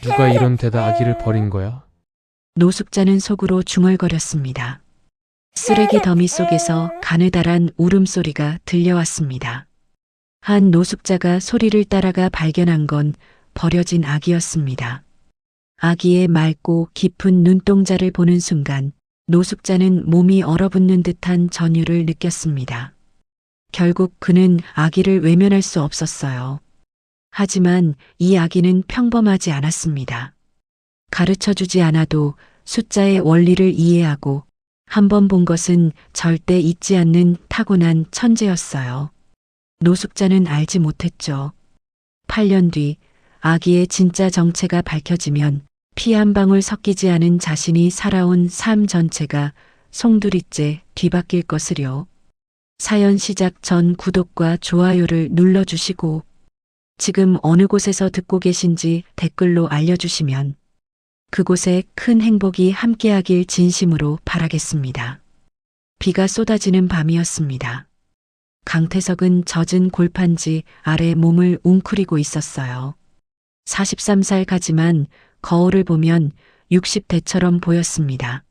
누가 이런 데다 아기를 버린 거야? 노숙자는 속으로 중얼거렸습니다. 쓰레기 더미 속에서 가느다란 울음소리가 들려왔습니다. 한 노숙자가 소리를 따라가 발견한 건 버려진 아기였습니다. 아기의 맑고 깊은 눈동자를 보는 순간 노숙자는 몸이 얼어붙는 듯한 전율을 느꼈습니다. 결국 그는 아기를 외면할 수 없었어요. 하지만 이 아기는 평범하지 않았습니다. 가르쳐 주지 않아도 숫자의 원리를 이해하고 한 번 본 것은 절대 잊지 않는 타고난 천재였어요. 노숙자는 알지 못했죠. 8년 뒤 아기의 진짜 정체가 밝혀지면 피 한 방울 섞이지 않은 자신이 살아온 삶 전체가 송두리째 뒤바뀔 것을요. 사연 시작 전 구독과 좋아요를 눌러주시고 지금 어느 곳에서 듣고 계신지 댓글로 알려주시면 그곳에 큰 행복이 함께하길 진심으로 바라겠습니다. 비가 쏟아지는 밤이었습니다. 강태석은 젖은 골판지 아래 몸을 웅크리고 있었어요. 43살 가지만 거울을 보면 60대처럼 보였습니다.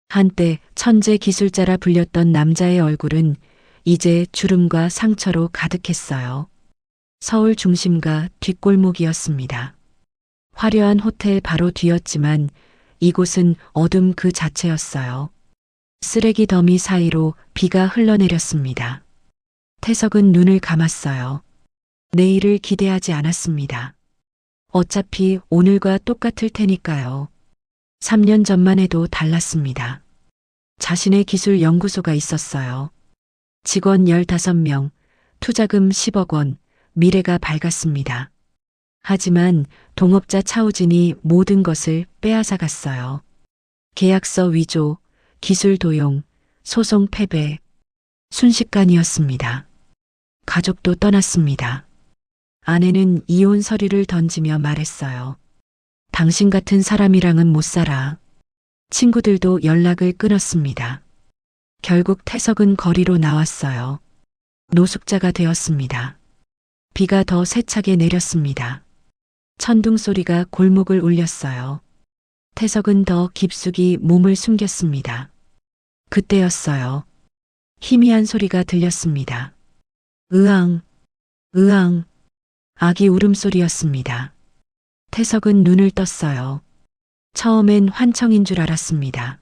한때 천재 기술자라 불렸던 남자의 얼굴은 이제 주름과 상처로 가득했어요. 서울 중심가 뒷골목이었습니다. 화려한 호텔 바로 뒤였지만 이곳은 어둠 그 자체였어요. 쓰레기 더미 사이로 비가 흘러내렸습니다. 태석은 눈을 감았어요. 내일을 기대하지 않았습니다. 어차피 오늘과 똑같을 테니까요. 3년 전만 해도 달랐습니다. 자신의 기술 연구소가 있었어요. 직원 15명, 투자금 10억 원, 미래가 밝았습니다. 하지만 동업자 차우진이 모든 것을 빼앗아 갔어요. 계약서 위조, 기술 도용, 소송 패배, 순식간이었습니다. 가족도 떠났습니다. 아내는 이혼 서류를 던지며 말했어요. 당신 같은 사람이랑은 못 살아. 친구들도 연락을 끊었습니다. 결국 태석은 거리로 나왔어요. 노숙자가 되었습니다. 비가 더 세차게 내렸습니다. 천둥 소리가 골목을 울렸어요. 태석은 더 깊숙이 몸을 숨겼습니다. 그때였어요. 희미한 소리가 들렸습니다. 으앙, 으앙, 아기 울음소리였습니다. 태석은 눈을 떴어요. 처음엔 환청인 줄 알았습니다.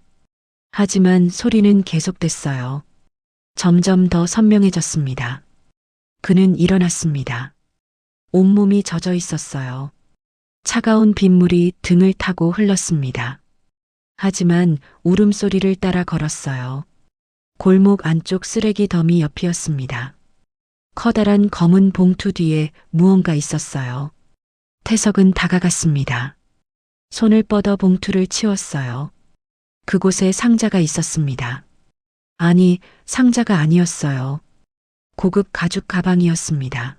하지만 소리는 계속됐어요. 점점 더 선명해졌습니다. 그는 일어났습니다. 온몸이 젖어 있었어요. 차가운 빗물이 등을 타고 흘렀습니다. 하지만 울음소리를 따라 걸었어요. 골목 안쪽 쓰레기 더미 옆이었습니다. 커다란 검은 봉투 뒤에 무언가 있었어요. 태석은 다가갔습니다. 손을 뻗어 봉투를 치웠어요. 그곳에 상자가 있었습니다. 아니, 상자가 아니었어요. 고급 가죽 가방이었습니다.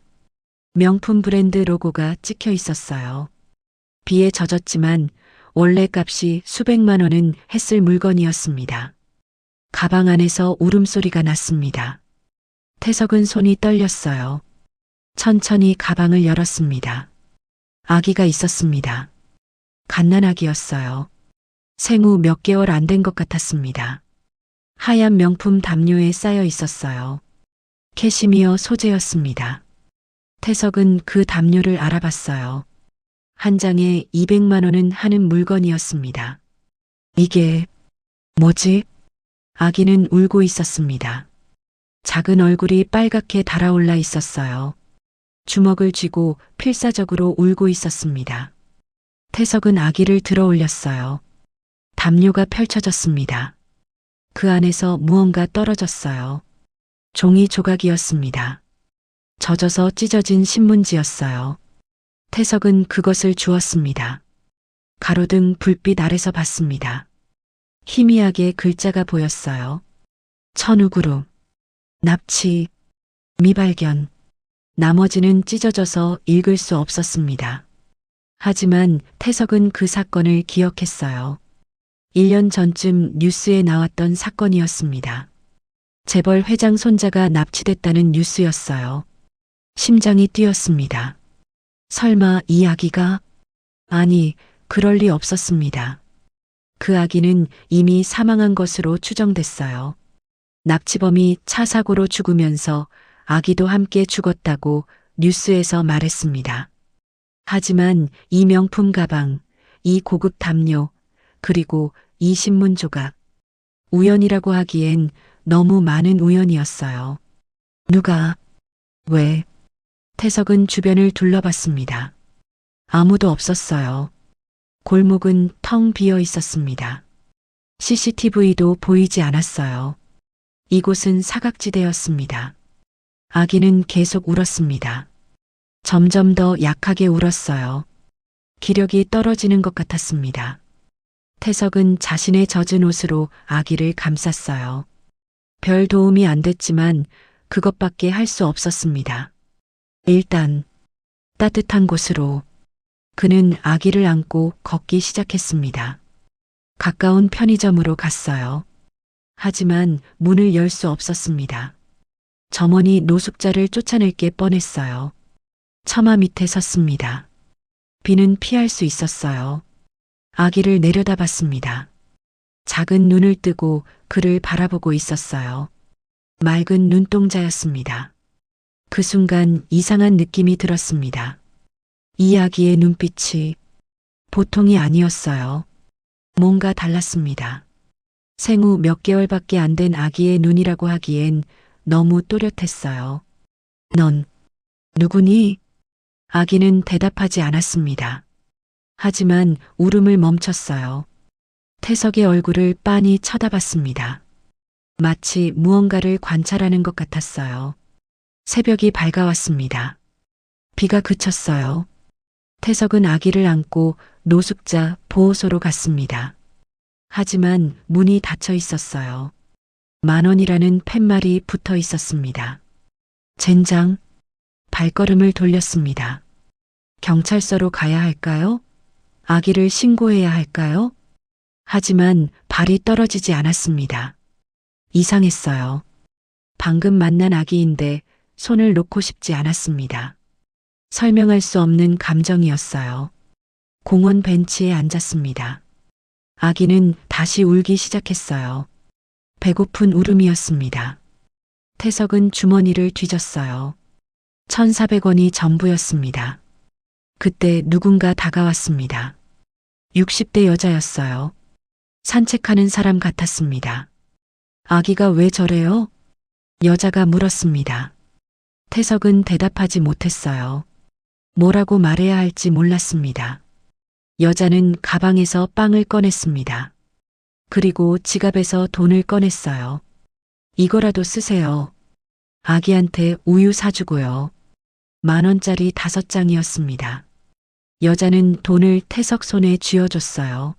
명품 브랜드 로고가 찍혀 있었어요. 비에 젖었지만 원래 값이 수백만 원은 했을 물건이었습니다. 가방 안에서 울음소리가 났습니다. 태석은 손이 떨렸어요. 천천히 가방을 열었습니다. 아기가 있었습니다. 갓난아기였어요. 생후 몇 개월 안 된 것 같았습니다. 하얀 명품 담요에 쌓여 있었어요. 캐시미어 소재였습니다. 태석은 그 담요를 알아봤어요. 한 장에 200만 원은 하는 물건이었습니다. 이게 뭐지? 아기는 울고 있었습니다. 작은 얼굴이 빨갛게 달아올라 있었어요. 주먹을 쥐고 필사적으로 울고 있었습니다. 태석은 아기를 들어 올렸어요. 담요가 펼쳐졌습니다. 그 안에서 무언가 떨어졌어요. 종이 조각이었습니다. 젖어서 찢어진 신문지였어요. 태석은 그것을 주었습니다. 가로등 불빛 아래서 봤습니다. 희미하게 글자가 보였어요. 천우그룹, 납치, 미발견. 나머지는 찢어져서 읽을 수 없었습니다. 하지만 태석은 그 사건을 기억했어요. 1년 전쯤 뉴스에 나왔던 사건이었습니다. 재벌 회장 손자가 납치됐다는 뉴스였어요. 심장이 뛰었습니다. 설마 이 아기가? 아니, 그럴 리 없었습니다. 그 아기는 이미 사망한 것으로 추정됐어요. 납치범이 차 사고로 죽으면서 아기도 함께 죽었다고 뉴스에서 말했습니다. 하지만 이 명품 가방, 이 고급 담요, 그리고 이 신문 조각, 우연이라고 하기엔 너무 많은 우연이었어요. 누가, 왜? 태석은 주변을 둘러봤습니다. 아무도 없었어요. 골목은 텅 비어 있었습니다. CCTV도 보이지 않았어요. 이곳은 사각지대였습니다. 아기는 계속 울었습니다. 점점 더 약하게 울었어요. 기력이 떨어지는 것 같았습니다. 태석은 자신의 젖은 옷으로 아기를 감쌌어요. 별 도움이 안 됐지만 그것밖에 할 수 없었습니다. 일단 따뜻한 곳으로 그는 아기를 안고 걷기 시작했습니다. 가까운 편의점으로 갔어요. 하지만 문을 열 수 없었습니다. 점원이 노숙자를 쫓아낼 게 뻔했어요. 처마 밑에 섰습니다. 비는 피할 수 있었어요. 아기를 내려다봤습니다. 작은 눈을 뜨고 그를 바라보고 있었어요. 맑은 눈동자였습니다. 그 순간 이상한 느낌이 들었습니다. 이 아기의 눈빛이 보통이 아니었어요. 뭔가 달랐습니다. 생후 몇 개월밖에 안 된 아기의 눈이라고 하기엔 너무 또렷했어요. 넌 누구니? 아기는 대답하지 않았습니다. 하지만 울음을 멈췄어요. 태석의 얼굴을 빤히 쳐다봤습니다. 마치 무언가를 관찰하는 것 같았어요. 새벽이 밝아왔습니다. 비가 그쳤어요. 태석은 아기를 안고 노숙자 보호소로 갔습니다. 하지만 문이 닫혀 있었어요. 10,000원이라는 팻말이 붙어 있었습니다. 젠장, 발걸음을 돌렸습니다. 경찰서로 가야 할까요? 아기를 신고해야 할까요? 하지만 발이 떨어지지 않았습니다. 이상했어요. 방금 만난 아기인데 손을 놓고 싶지 않았습니다. 설명할 수 없는 감정이었어요. 공원 벤치에 앉았습니다. 아기는 다시 울기 시작했어요. 배고픈 울음이었습니다. 태석은 주머니를 뒤졌어요. 1,400원이 전부였습니다. 그때 누군가 다가왔습니다. 60대 여자였어요. 산책하는 사람 같았습니다. 아기가 왜 저래요? 여자가 물었습니다. 태석은 대답하지 못했어요. 뭐라고 말해야 할지 몰랐습니다. 여자는 가방에서 빵을 꺼냈습니다. 그리고 지갑에서 돈을 꺼냈어요. 이거라도 쓰세요. 아기한테 우유 사주고요. 10,000원짜리 5장이었습니다. 여자는 돈을 태석 손에 쥐어줬어요.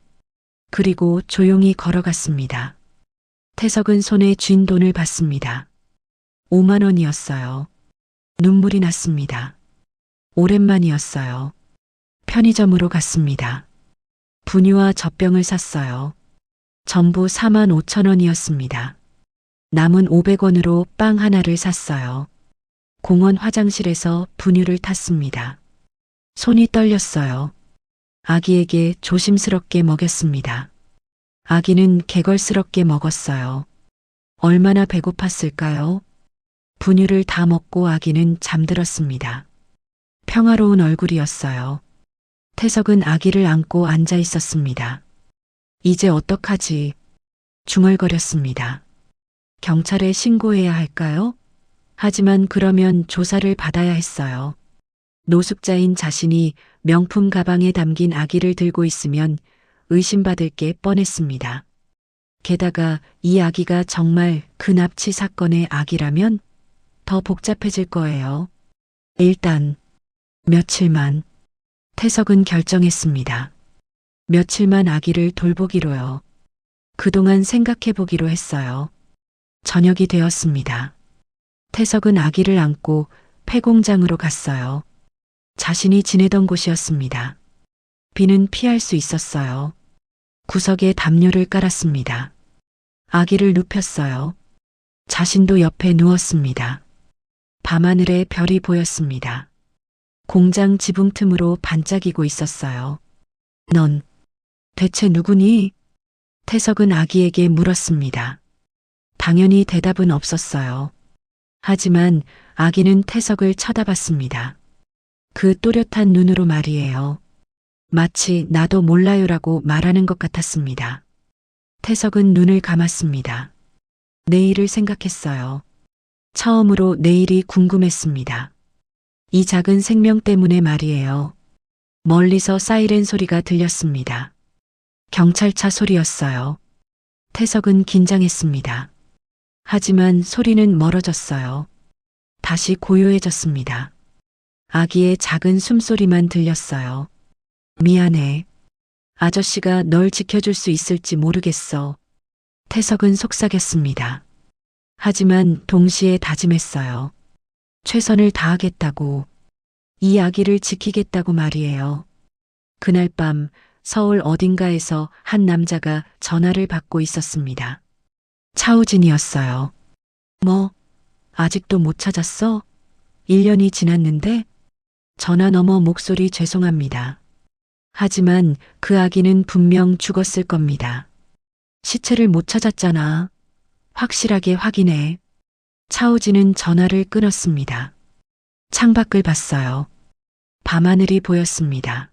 그리고 조용히 걸어갔습니다. 태석은 손에 쥔 돈을 봤습니다. 50,000원이었어요. 눈물이 났습니다. 오랜만이었어요. 편의점으로 갔습니다. 분유와 젖병을 샀어요. 전부 45,000원이었습니다. 남은 500원으로 빵 하나를 샀어요. 공원 화장실에서 분유를 탔습니다. 손이 떨렸어요. 아기에게 조심스럽게 먹였습니다. 아기는 개걸스럽게 먹었어요. 얼마나 배고팠을까요? 분유를 다 먹고 아기는 잠들었습니다. 평화로운 얼굴이었어요. 태석은 아기를 안고 앉아 있었습니다. 이제 어떡하지? 중얼거렸습니다. 경찰에 신고해야 할까요? 하지만 그러면 조사를 받아야 했어요. 노숙자인 자신이 명품 가방에 담긴 아기를 들고 있으면 의심받을 게 뻔했습니다. 게다가 이 아기가 정말 그 납치 사건의 아기라면 더 복잡해질 거예요. 일단 며칠만 태석은 결정했습니다. 며칠만 아기를 돌보기로요. 그동안 생각해보기로 했어요. 저녁이 되었습니다. 태석은 아기를 안고 폐공장으로 갔어요. 자신이 지내던 곳이었습니다. 비는 피할 수 있었어요. 구석에 담요를 깔았습니다. 아기를 눕혔어요. 자신도 옆에 누웠습니다. 밤하늘에 별이 보였습니다. 공장 지붕 틈으로 반짝이고 있었어요. 넌 대체 누구니? 태석은 아기에게 물었습니다. 당연히 대답은 없었어요. 하지만 아기는 태석을 쳐다봤습니다. 그 또렷한 눈으로 말이에요. 마치 나도 몰라요라고 말하는 것 같았습니다. 태석은 눈을 감았습니다. 내일을 생각했어요. 처음으로 내일이 궁금했습니다. 이 작은 생명 때문에 말이에요. 멀리서 사이렌 소리가 들렸습니다. 경찰차 소리였어요. 태석은 긴장했습니다. 하지만 소리는 멀어졌어요. 다시 고요해졌습니다. 아기의 작은 숨소리만 들렸어요. 미안해. 아저씨가 널 지켜줄 수 있을지 모르겠어. 태석은 속삭였습니다. 하지만 동시에 다짐했어요. 최선을 다하겠다고. 이 아기를 지키겠다고 말이에요. 그날 밤 서울 어딘가에서 한 남자가 전화를 받고 있었습니다. 차우진이었어요. 뭐, 아직도 못 찾았어? 1년이 지났는데? 전화 너머 목소리 죄송합니다. 하지만 그 아기는 분명 죽었을 겁니다. 시체를 못 찾았잖아. 확실하게 확인해. 차우진은 전화를 끊었습니다. 창밖을 봤어요. 밤하늘이 보였습니다.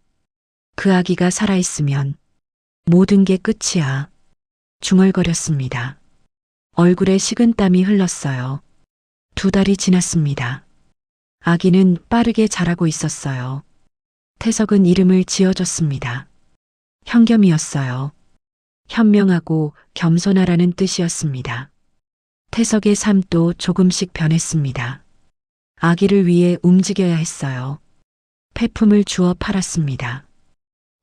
그 아기가 살아있으면 모든 게 끝이야. 중얼거렸습니다. 얼굴에 식은땀이 흘렀어요. 2달이 지났습니다. 아기는 빠르게 자라고 있었어요. 태석은 이름을 지어줬습니다. 현겸이었어요. 현명하고 겸손하라는 뜻이었습니다. 태석의 삶도 조금씩 변했습니다. 아기를 위해 움직여야 했어요. 폐품을 주워 팔았습니다.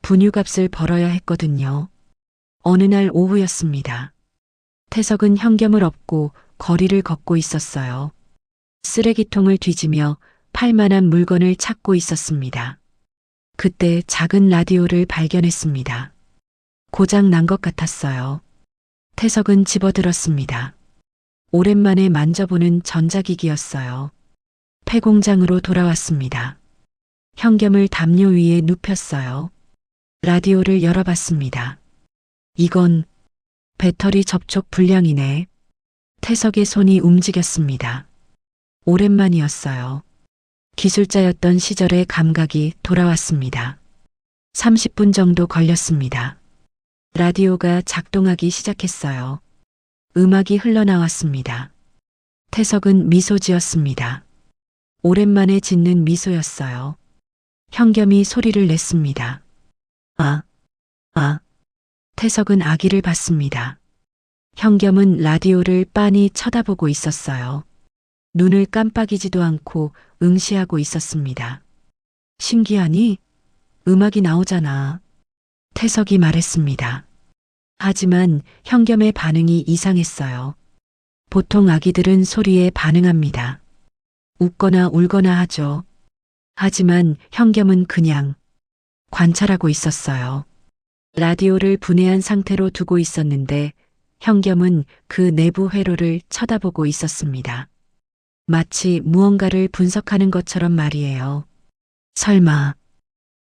분유값을 벌어야 했거든요. 어느 날 오후였습니다. 태석은 현겸을 업고 거리를 걷고 있었어요. 쓰레기통을 뒤지며 팔만한 물건을 찾고 있었습니다. 그때 작은 라디오를 발견했습니다. 고장 난 것 같았어요. 태석은 집어들었습니다. 오랜만에 만져보는 전자기기였어요. 폐공장으로 돌아왔습니다. 현겸을 담요 위에 눕혔어요. 라디오를 열어봤습니다. 이건 배터리 접촉 불량이네. 태석의 손이 움직였습니다. 오랜만이었어요. 기술자였던 시절의 감각이 돌아왔습니다. 30분 정도 걸렸습니다. 라디오가 작동하기 시작했어요. 음악이 흘러나왔습니다. 태석은 미소 지었습니다. 오랜만에 짓는 미소였어요. 현겸이 소리를 냈습니다. 아. 태석은 아기를 봤습니다. 현겸은 라디오를 빤히 쳐다보고 있었어요. 눈을 깜빡이지도 않고 응시하고 있었습니다. 신기하니? 음악이 나오잖아. 태석이 말했습니다. 하지만 현겸의 반응이 이상했어요. 보통 아기들은 소리에 반응합니다. 웃거나 울거나 하죠. 하지만 현겸은 그냥 관찰하고 있었어요. 라디오를 분해한 상태로 두고 있었는데 현겸은 그 내부 회로를 쳐다보고 있었습니다. 마치 무언가를 분석하는 것처럼 말이에요. 설마.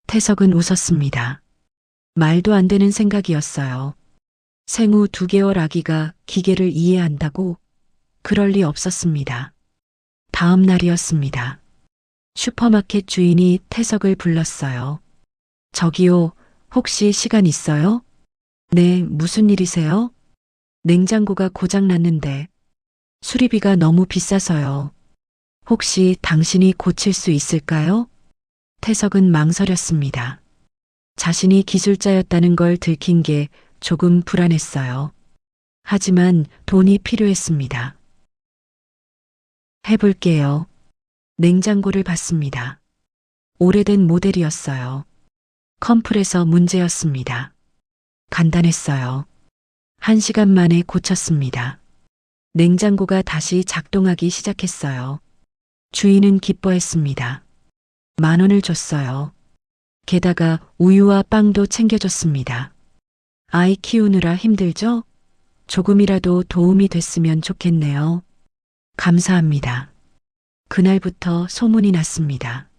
태석은 웃었습니다. 말도 안 되는 생각이었어요. 생후 2개월 아기가 기계를 이해한다고? 그럴 리 없었습니다. 다음 날이었습니다. 슈퍼마켓 주인이 태석을 불렀어요. 저기요, 혹시 시간 있어요? 네, 무슨 일이세요? 냉장고가 고장 났는데 수리비가 너무 비싸서요. 혹시 당신이 고칠 수 있을까요? 태석은 망설였습니다. 자신이 기술자였다는 걸 들킨 게 조금 불안했어요. 하지만 돈이 필요했습니다. 해볼게요. 냉장고를 봤습니다. 오래된 모델이었어요. 컴프레서 문제였습니다. 간단했어요. 1시간 만에 고쳤습니다. 냉장고가 다시 작동하기 시작했어요. 주인은 기뻐했습니다. 10,000원을 줬어요. 게다가 우유와 빵도 챙겨줬습니다. 아이 키우느라 힘들죠? 조금이라도 도움이 됐으면 좋겠네요. 감사합니다. 그날부터 소문이 났습니다.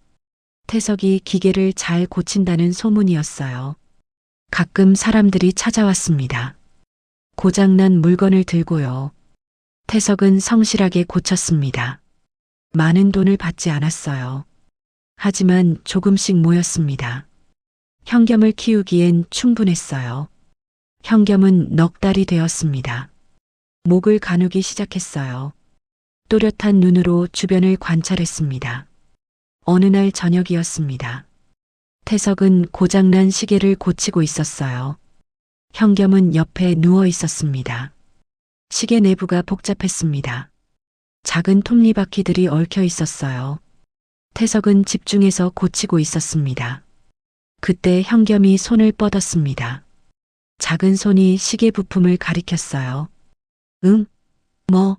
태석이 기계를 잘 고친다는 소문이었어요. 가끔 사람들이 찾아왔습니다. 고장난 물건을 들고요. 태석은 성실하게 고쳤습니다. 많은 돈을 받지 않았어요. 하지만 조금씩 모였습니다. 현겸을 키우기엔 충분했어요. 현겸은 넉 달이 되었습니다. 목을 가누기 시작했어요. 또렷한 눈으로 주변을 관찰했습니다. 어느 날 저녁이었습니다. 태석은 고장난 시계를 고치고 있었어요. 현겸은 옆에 누워 있었습니다. 시계 내부가 복잡했습니다. 작은 톱니바퀴들이 얽혀 있었어요. 태석은 집중해서 고치고 있었습니다. 그때 현겸이 손을 뻗었습니다. 작은 손이 시계 부품을 가리켰어요. 응? 뭐?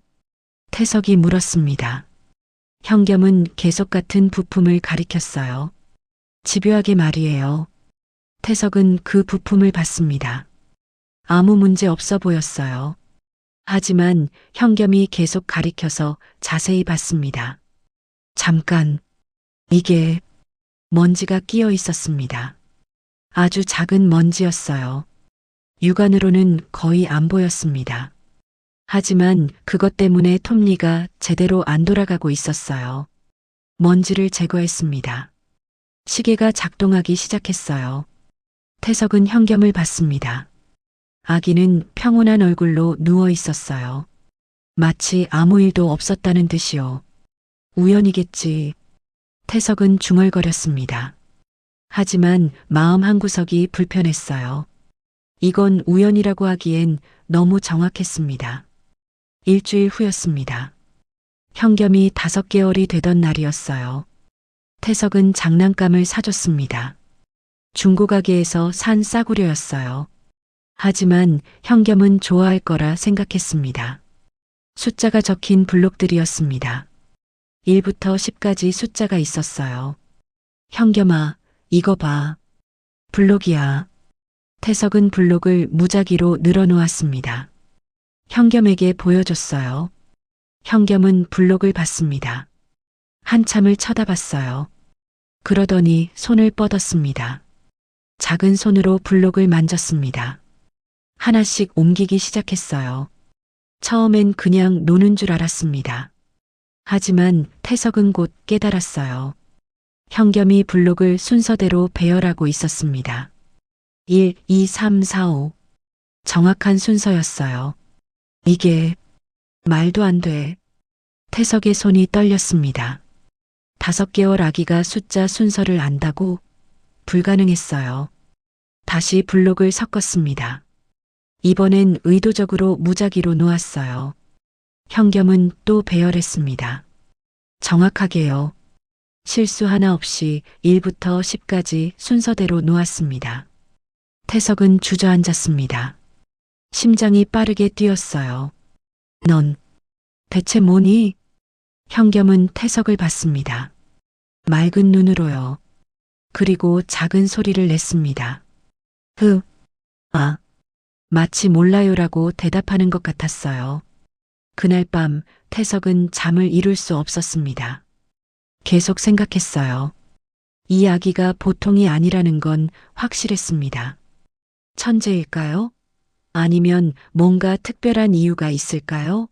태석이 물었습니다. 현겸은 계속 같은 부품을 가리켰어요. 집요하게 말이에요. 태석은 그 부품을 봤습니다. 아무 문제 없어 보였어요. 하지만 현겸이 계속 가리켜서 자세히 봤습니다. 잠깐, 이게 먼지가 끼어 있었습니다. 아주 작은 먼지였어요. 육안으로는 거의 안 보였습니다. 하지만 그것 때문에 톱니가 제대로 안 돌아가고 있었어요. 먼지를 제거했습니다. 시계가 작동하기 시작했어요. 태석은 현겸을 봤습니다. 아기는 평온한 얼굴로 누워 있었어요. 마치 아무 일도 없었다는 듯이요. 우연이겠지. 태석은 중얼거렸습니다. 하지만 마음 한구석이 불편했어요. 이건 우연이라고 하기엔 너무 정확했습니다. 일주일 후였습니다. 현겸이 5개월이 되던 날이었어요. 태석은 장난감을 사줬습니다. 중고가게에서 산 싸구려였어요. 하지만 현겸은 좋아할 거라 생각했습니다. 숫자가 적힌 블록들이었습니다. 1부터 10까지 숫자가 있었어요. 현겸아, 이거 봐. 블록이야. 태석은 블록을 무작위로 늘어놓았습니다. 현겸에게 보여줬어요. 현겸은 블록을 봤습니다. 한참을 쳐다봤어요. 그러더니 손을 뻗었습니다. 작은 손으로 블록을 만졌습니다. 하나씩 옮기기 시작했어요. 처음엔 그냥 노는 줄 알았습니다. 하지만 태석은 곧 깨달았어요. 현겸이 블록을 순서대로 배열하고 있었습니다. 1, 2, 3, 4, 5. 정확한 순서였어요. 이게 말도 안 돼. 태석의 손이 떨렸습니다. 5개월 아기가 숫자 순서를 안다고? 불가능했어요. 다시 블록을 섞었습니다. 이번엔 의도적으로 무작위로 놓았어요. 현겸은 또 배열했습니다. 정확하게요. 실수 하나 없이 1부터 10까지 순서대로 놓았습니다. 태석은 주저앉았습니다. 심장이 빠르게 뛰었어요. 넌 대체 뭐니? 현겸은 태석을 봤습니다. 맑은 눈으로요. 그리고 작은 소리를 냈습니다. 마치 몰라요라고 대답하는 것 같았어요. 그날 밤 태석은 잠을 이룰 수 없었습니다. 계속 생각했어요. 이 아기가 보통이 아니라는 건 확실했습니다. 천재일까요? 아니면 뭔가 특별한 이유가 있을까요?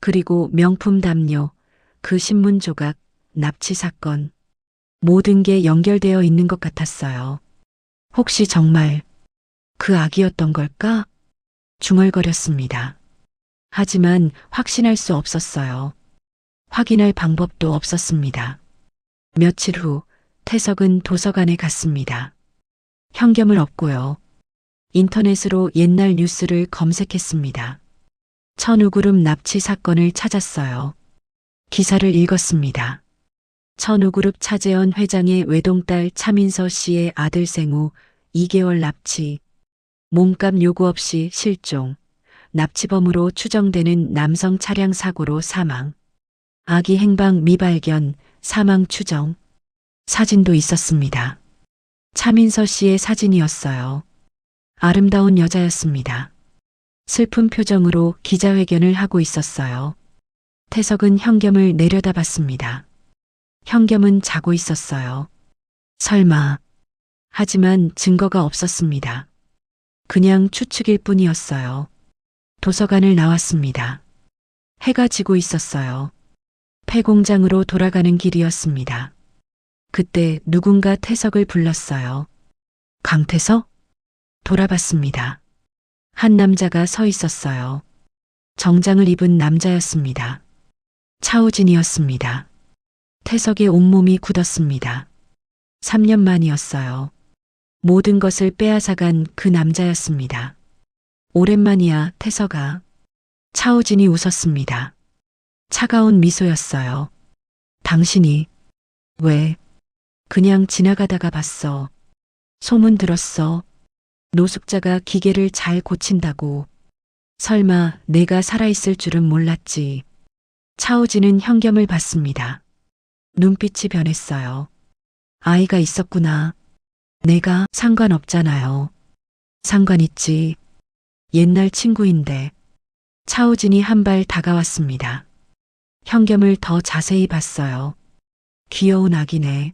그리고 명품 담요, 그 신문 조각, 납치 사건, 모든 게 연결되어 있는 것 같았어요. 혹시 정말 그 아기였던 걸까? 중얼거렸습니다. 하지만 확신할 수 없었어요. 확인할 방법도 없었습니다. 며칠 후 태석은 도서관에 갔습니다. 현겸을 얻고요. 인터넷으로 옛날 뉴스를 검색했습니다. 천우그룹 납치 사건을 찾았어요. 기사를 읽었습니다. 천우그룹 차재현 회장의 외동딸 차민서 씨의 아들 생후 2개월 납치, 몸값 요구 없이 실종, 납치범으로 추정되는 남성 차량 사고로 사망, 아기 행방 미발견, 사망 추정, 사진도 있었습니다. 차민서 씨의 사진이었어요. 아름다운 여자였습니다. 슬픈 표정으로 기자회견을 하고 있었어요. 태석은 현겸을 내려다봤습니다. 현겸은 자고 있었어요. 설마. 하지만 증거가 없었습니다. 그냥 추측일 뿐이었어요. 도서관을 나왔습니다. 해가 지고 있었어요. 폐공장으로 돌아가는 길이었습니다. 그때 누군가 태석을 불렀어요. 강태석? 돌아봤습니다. 한 남자가 서 있었어요. 정장을 입은 남자였습니다. 차우진이었습니다. 태석의 온몸이 굳었습니다. 3년 만이었어요. 모든 것을 빼앗아간 그 남자였습니다. 오랜만이야, 태석아. 차우진이 웃었습니다. 차가운 미소였어요. 당신이 왜? 그냥 지나가다가 봤어. 소문 들었어. 노숙자가 기계를 잘 고친다고. 설마 내가 살아있을 줄은 몰랐지. 차우진은 현겸을 봤습니다. 눈빛이 변했어요. 아이가 있었구나. 내가 상관없잖아요. 상관있지. 옛날 친구인데. 차우진이 한 발 다가왔습니다. 현겸을 더 자세히 봤어요. 귀여운 아기네.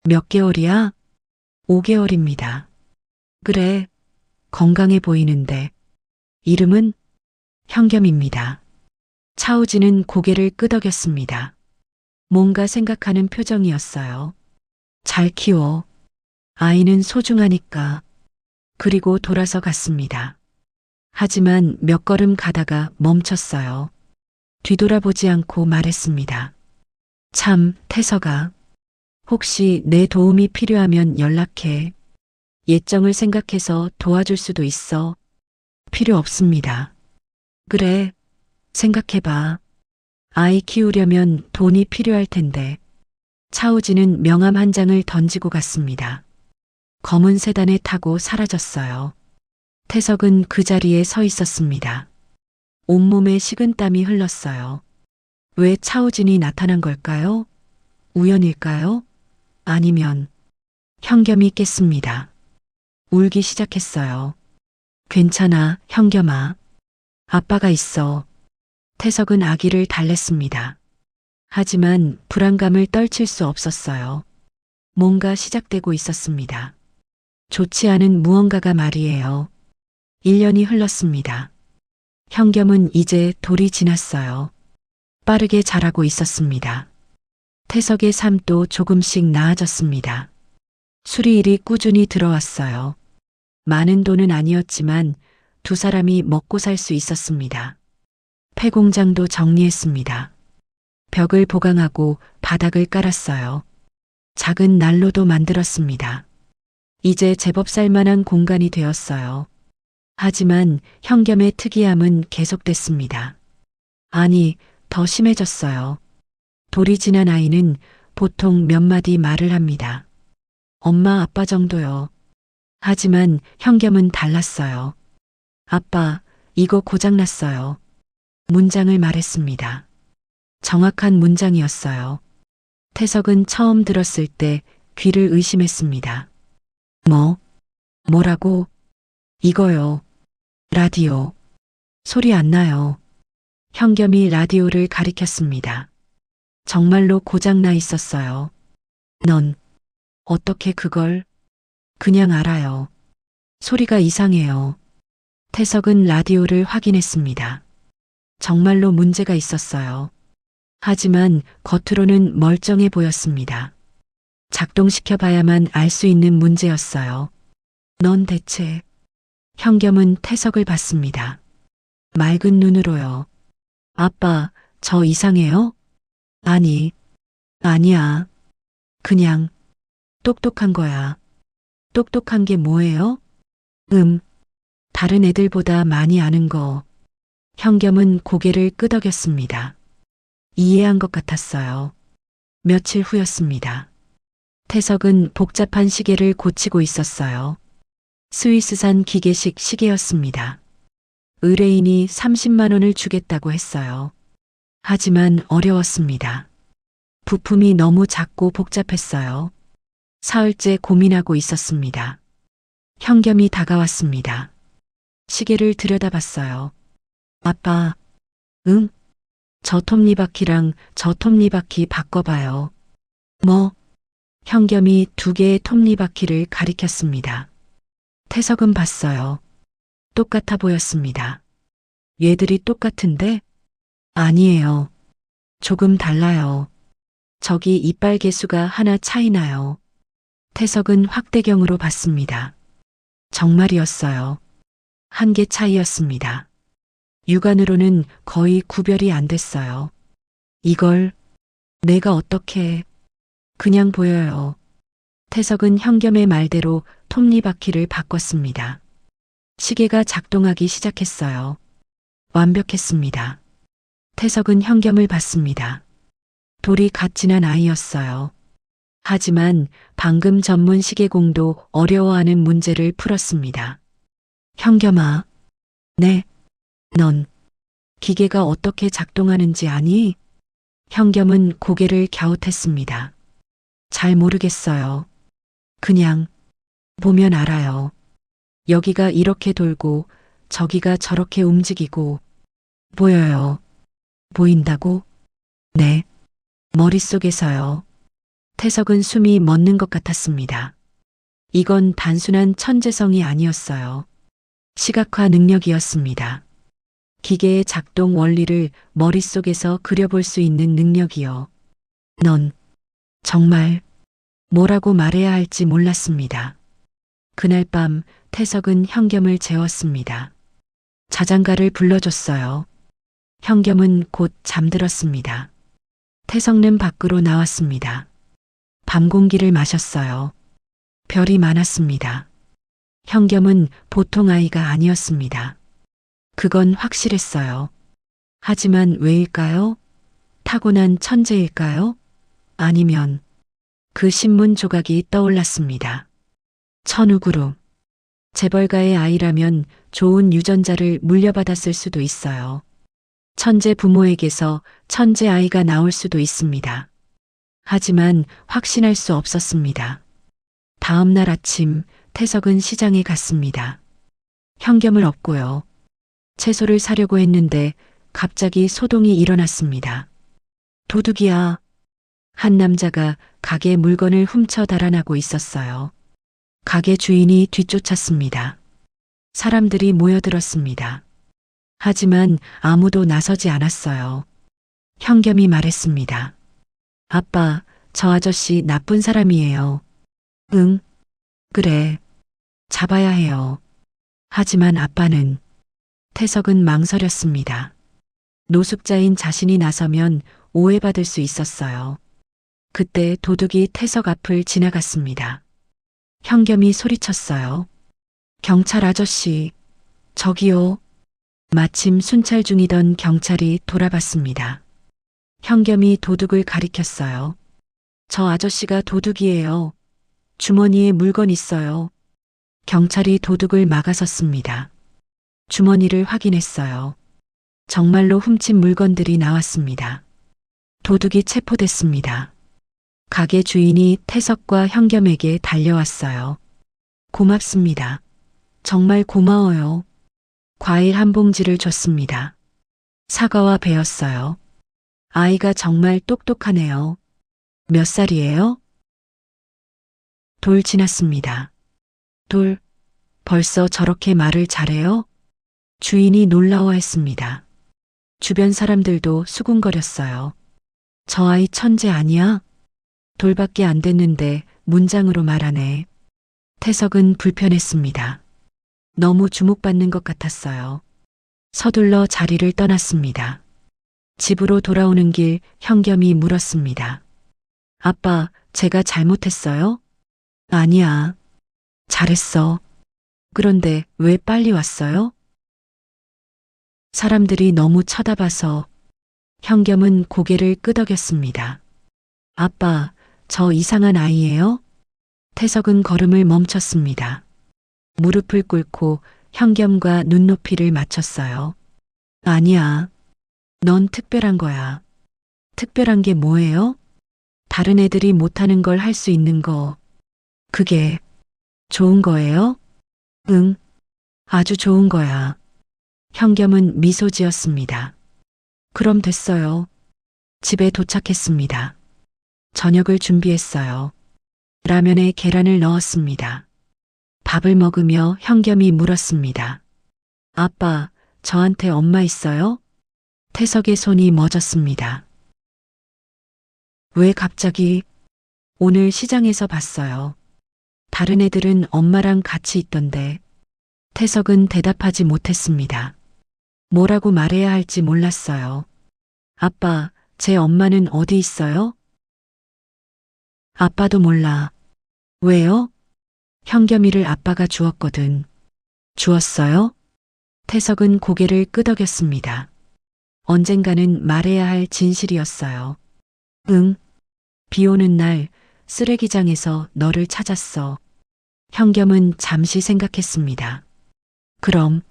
몇 개월이야? 5개월입니다. 그래. 건강해 보이는데. 이름은? 현겸입니다. 차우진은 고개를 끄덕였습니다. 뭔가 생각하는 표정이었어요. 잘 키워. 아이는 소중하니까. 그리고 돌아서 갔습니다. 하지만 몇 걸음 가다가 멈췄어요. 뒤돌아보지 않고 말했습니다. 참, 태석아. 혹시 내 도움이 필요하면 연락해. 예정을 생각해서 도와줄 수도 있어. 필요 없습니다. 그래, 생각해봐. 아이 키우려면 돈이 필요할 텐데. 차우진은 명함 한 장을 던지고 갔습니다. 검은 세단에 타고 사라졌어요. 태석은 그 자리에 서 있었습니다. 온몸에 식은땀이 흘렀어요. 왜 차우진이 나타난 걸까요? 우연일까요? 아니면 현겸이 깼습니다. 울기 시작했어요. 괜찮아, 현겸아. 아빠가 있어. 태석은 아기를 달랬습니다. 하지만 불안감을 떨칠 수 없었어요. 뭔가 시작되고 있었습니다. 좋지 않은 무언가가 말이에요. 1년이 흘렀습니다. 현겸은 이제 돌이 지났어요. 빠르게 자라고 있었습니다. 태석의 삶도 조금씩 나아졌습니다. 수리일이 꾸준히 들어왔어요. 많은 돈은 아니었지만 두 사람이 먹고 살 수 있었습니다. 폐공장도 정리했습니다. 벽을 보강하고 바닥을 깔았어요. 작은 난로도 만들었습니다. 이제 제법 살만한 공간이 되었어요. 하지만 현겸의 특이함은 계속됐습니다. 아니, 더 심해졌어요. 돌이 지난 아이는 보통 몇 마디 말을 합니다. 엄마, 아빠 정도요. 하지만 현겸은 달랐어요. 아빠, 이거 고장났어요. 문장을 말했습니다. 정확한 문장이었어요. 태석은 처음 들었을 때 귀를 의심했습니다. 뭐라고? 이거요. 라디오. 소리 안 나요. 현겸이 라디오를 가리켰습니다. 정말로 고장나 있었어요. 넌 어떻게 그걸? 그냥 알아요. 소리가 이상해요. 태석은 라디오를 확인했습니다. 정말로 문제가 있었어요. 하지만 겉으로는 멀쩡해 보였습니다. 작동시켜 봐야만 알 수 있는 문제였어요. 넌 대체... 현겸은 태석을 봤습니다. 맑은 눈으로요. 아빠, 저 이상해요? 아니야. 그냥 똑똑한 거야. 똑똑한 게 뭐예요? 다른 애들보다 많이 아는 거. 현겸은 고개를 끄덕였습니다. 이해한 것 같았어요. 며칠 후였습니다. 태석은 복잡한 시계를 고치고 있었어요. 스위스산 기계식 시계였습니다. 의뢰인이 30만 원을 주겠다고 했어요. 하지만 어려웠습니다. 부품이 너무 작고 복잡했어요. 사흘째 고민하고 있었습니다. 현겸이 다가왔습니다. 시계를 들여다봤어요. 아빠, 응? 저 톱니바퀴랑 저 톱니바퀴 바꿔봐요. 뭐? 현겸이 2개의 톱니바퀴를 가리켰습니다. 태석은 봤어요. 똑같아 보였습니다. 얘들이 똑같은데? 아니에요. 조금 달라요. 저기 이빨 개수가 하나 차이 나요. 태석은 확대경으로 봤습니다. 정말이었어요. 한 개 차이였습니다. 육안으로는 거의 구별이 안 됐어요. 이걸 내가 어떻게 그냥 보여요. 태석은 현겸의 말대로 톱니바퀴를 바꿨습니다. 시계가 작동하기 시작했어요. 완벽했습니다. 태석은 현겸을 봤습니다. 돌이 갓 지난 아이였어요. 하지만 방금 전문 시계공도 어려워하는 문제를 풀었습니다. 현겸아, 네, 넌 기계가 어떻게 작동하는지 아니? 현겸은 고개를 갸웃했습니다. 잘 모르겠어요. 그냥 보면 알아요. 여기가 이렇게 돌고 저기가 저렇게 움직이고 보여요. 보인다고? 네. 머릿속에서요. 태석은 숨이 멎는 것 같았습니다. 이건 단순한 천재성이 아니었어요. 시각화 능력이었습니다. 기계의 작동 원리를 머릿속에서 그려볼 수 있는 능력이요. 넌 정말 뭐라고 말해야 할지 몰랐습니다. 그날 밤 태석은 현겸을 재웠습니다. 자장가를 불러줬어요. 현겸은 곧 잠들었습니다. 태석는 밖으로 나왔습니다. 밤 공기를 마셨어요. 별이 많았습니다. 현겸은 보통 아이가 아니었습니다. 그건 확실했어요. 하지만 왜일까요? 타고난 천재일까요? 아니면 그 신문 조각이 떠올랐습니다. 천우그룹. 재벌가의 아이라면 좋은 유전자를 물려받았을 수도 있어요. 천재 부모에게서 천재 아이가 나올 수도 있습니다. 하지만 확신할 수 없었습니다. 다음 날 아침 태석은 시장에 갔습니다. 현겸을 얻고요. 채소를 사려고 했는데 갑자기 소동이 일어났습니다. 도둑이야. 한 남자가 가게 물건을 훔쳐 달아나고 있었어요. 가게 주인이 뒤쫓았습니다. 사람들이 모여들었습니다. 하지만 아무도 나서지 않았어요. 현겸이 말했습니다. 아빠, 저 아저씨 나쁜 사람이에요. 응, 그래. 잡아야 해요. 하지만 아빠는 태석은 망설였습니다. 노숙자인 자신이 나서면 오해받을 수 있었어요. 그때 도둑이 태석 앞을 지나갔습니다. 현겸이 소리쳤어요. 경찰 아저씨, 저기요. 마침 순찰 중이던 경찰이 돌아봤습니다. 현겸이 도둑을 가리켰어요. 저 아저씨가 도둑이에요. 주머니에 물건 있어요. 경찰이 도둑을 막아섰습니다. 주머니를 확인했어요. 정말로 훔친 물건들이 나왔습니다. 도둑이 체포됐습니다. 가게 주인이 태석과 현겸에게 달려왔어요. 고맙습니다. 정말 고마워요. 과일 한 봉지를 줬습니다. 사과와 배였어요. 아이가 정말 똑똑하네요. 몇 살이에요? 돌 지났습니다. 돌, 벌써 저렇게 말을 잘해요? 주인이 놀라워했습니다. 주변 사람들도 수군거렸어요. 저 아이 천재 아니야? 돌밖에 안 됐는데 문장으로 말하네. 태석은 불편했습니다. 너무 주목받는 것 같았어요. 서둘러 자리를 떠났습니다. 집으로 돌아오는 길 현겸이 물었습니다. 아빠, 제가 잘못했어요? 아니야. 잘했어. 그런데 왜 빨리 왔어요? 사람들이 너무 쳐다봐서. 현겸은 고개를 끄덕였습니다. 아빠, 저 이상한 아이예요? 태석은 걸음을 멈췄습니다. 무릎을 꿇고 현겸과 눈높이를 맞췄어요. 아니야. 넌 특별한 거야. 특별한 게 뭐예요? 다른 애들이 못하는 걸 할 수 있는 거. 그게 좋은 거예요? 응. 아주 좋은 거야. 현겸은 미소 지었습니다. 그럼 됐어요. 집에 도착했습니다. 저녁을 준비했어요. 라면에 계란을 넣었습니다. 밥을 먹으며 현겸이 물었습니다. 아빠, 저한테 엄마 있어요? 태석의 손이 멎었습니다. 왜 갑자기? 오늘 시장에서 봤어요. 다른 애들은 엄마랑 같이 있던데. 태석은 대답하지 못했습니다. 뭐라고 말해야 할지 몰랐어요. 아빠, 제 엄마는 어디 있어요? 아빠도 몰라. 왜요? 현겸이를 아빠가 주었거든. 주었어요? 태석은 고개를 끄덕였습니다. 언젠가는 말해야 할 진실이었어요. 응. 비 오는 날 쓰레기장에서 너를 찾았어. 현겸은 잠시 생각했습니다. 그럼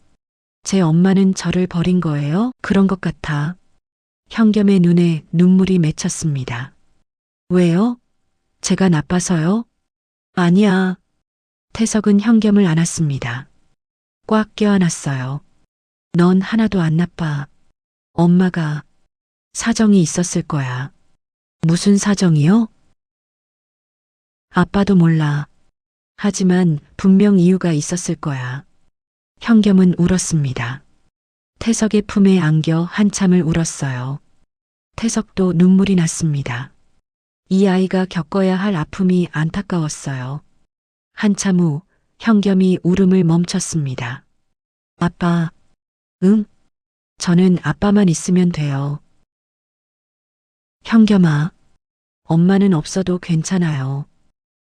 제 엄마는 저를 버린 거예요? 그런 것 같아. 현겸의 눈에 눈물이 맺혔습니다. 왜요? 제가 나빠서요? 아니야. 태석은 현겸을 안았습니다. 꽉 껴안았어요. 넌 하나도 안 나빠. 엄마가 사정이 있었을 거야. 무슨 사정이요? 아빠도 몰라. 하지만 분명 이유가 있었을 거야. 현겸은 울었습니다. 태석의 품에 안겨 한참을 울었어요. 태석도 눈물이 났습니다. 이 아이가 겪어야 할 아픔이 안타까웠어요. 한참 후 현겸이 울음을 멈췄습니다. 아빠, 응? 저는 아빠만 있으면 돼요. 현겸아, 엄마는 없어도 괜찮아요.